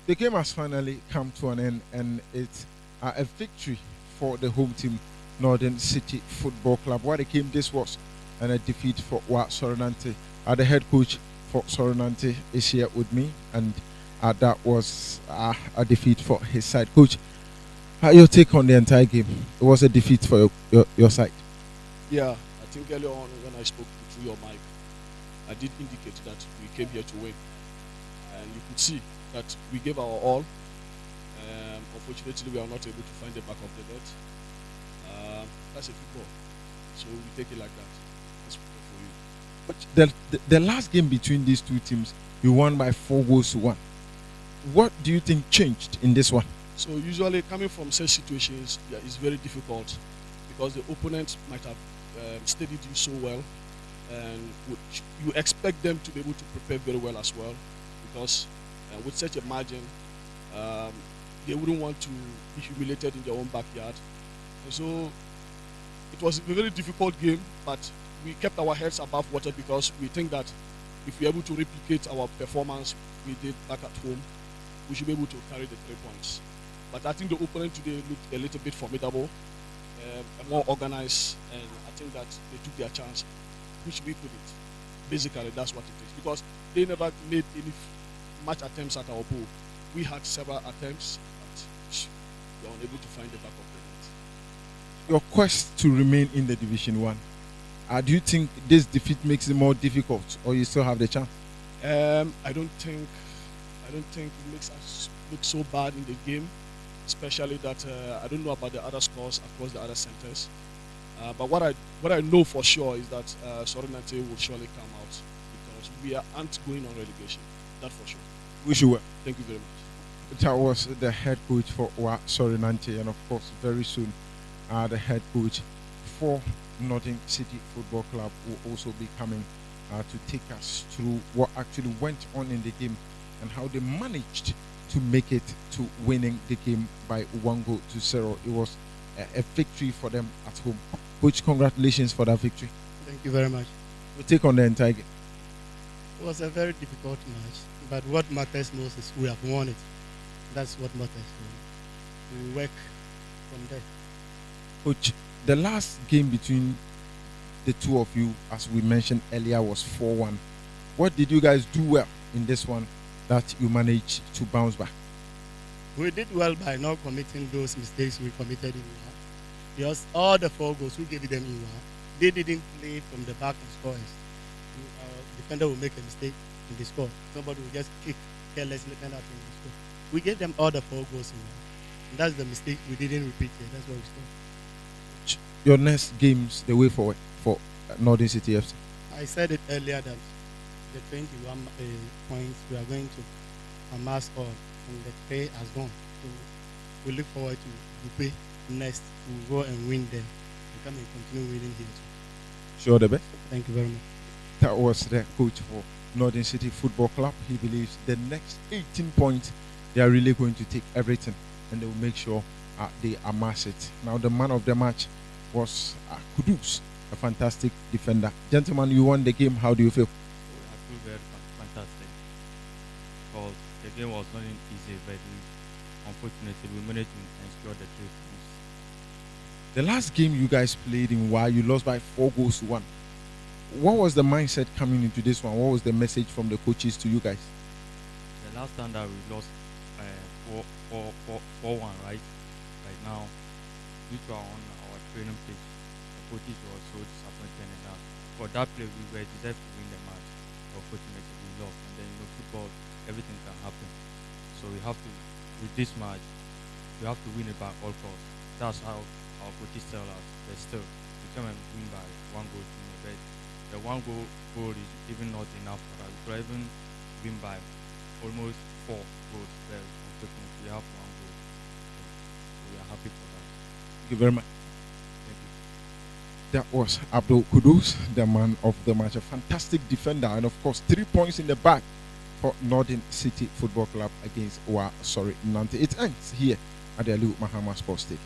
The game has finally come to an end, and it's a victory for the home team, Northern City Football Club. What a game this was, and a defeat for Soronante. The head coach for Soronante is here with me, and that was a defeat for his side. Coach, your take on the entire game? It was a defeat for your side. Yeah, I think earlier on when I spoke through your mic, I did indicate that we came here to win. And you could see that we gave our all. Unfortunately, we are not able to find the back of the net. That's a football. So we take it like that. That's football for you. But the last game between these two teams, you won by 4-1. What do you think changed in this one? So usually coming from such situations, yeah, it's very difficult because the opponent might have studied you so well, and you expect them to be able to prepare very well as well, because with such a margin, they wouldn't want to be humiliated in their own backyard. And so it was a very difficult game, but we kept our heads above water because we think that if we're able to replicate our performance we did back at home, we should be able to carry the 3 points. But I think the opponent today looked a little bit formidable, more organized, and I think that they took their chance, which we couldn't. Basically, that's what it is. Because they never made any match attempts at our goal. We had several attempts, but we were unable to find the back of the net. Your quest to remain in the Division 1, do you think this defeat makes it more difficult, or you still have the chance? I don't think it makes us look so bad in the game, especially that I don't know about the other scores across the other centers. But what I know for sure is that Soronante will surely come out because we aren't going on relegation. That for sure. Wish you well. Thank you very much. That was the head coach for Soronante, and of course, very soon, the head coach for Northern City Football Club will also be coming to take us through what actually went on in the game and how they managed to make it to winning the game by 1-0. It was a victory for them at home. Coach, congratulations for that victory. Thank you very much. We'll take on the entire game. It was a very difficult match, but what matters most is we have won it. That's what matters. We work from there. Coach, the last game between the two of you, as we mentioned earlier, was 4-1. What did you guys do well in this one that you managed to bounce back? We did well by not committing those mistakes we committed in Iwa. Because all the 4 goals we gave them in Iwa, they didn't play from the back and score. Our defender will make a mistake and they score. Somebody will just kick carelessly and out and score. We gave them all the 4 goals in Iwa. And that's the mistake we didn't repeat here. That's why we scored. Your next games, the way forward for Northern City FC? I said it earlier that the 21 points we are going to amass all, and the pay has gone. So we look forward to Dupe next to go and win there and come and continue winning here too. Sure, the best. Thank you very much. That was the coach for Northern City Football Club. He believes the next 18 points, they are really going to take everything and they will make sure they amass it. Now, the man of the match was Kudus, a fantastic defender. Gentlemen, you won the game. How do you feel? I feel very fantastic because the game was not easy, but unfortunately we managed to ensure the 3 points. The last game you guys played in Wa, you lost by 4-1. What was the mindset coming into this one? What was the message from the coaches to you guys? The last time that we lost 4-1, right? Right now, due to our training pitch, the coaches were so disappointed in that. For that play, we were deserved to win the match. Unfortunately, we lost. And then, football, everything can happen. So we have to, with this match, we have to win it by all costs. That's how our coaches tell us. But still, we come and win by 1 goal to me. But the 1 goal is even not enough for us. We could even win by almost 4 goals. But unfortunately, we have 1 goal. So we are happy for that. Thank you very much. Thank you. That was Abdul Kudus, the man of the match, a fantastic defender, and of course 3 points in the bag for Northern City Football Club against Nante. It ends here at the Alu Mahama Sports Stadium.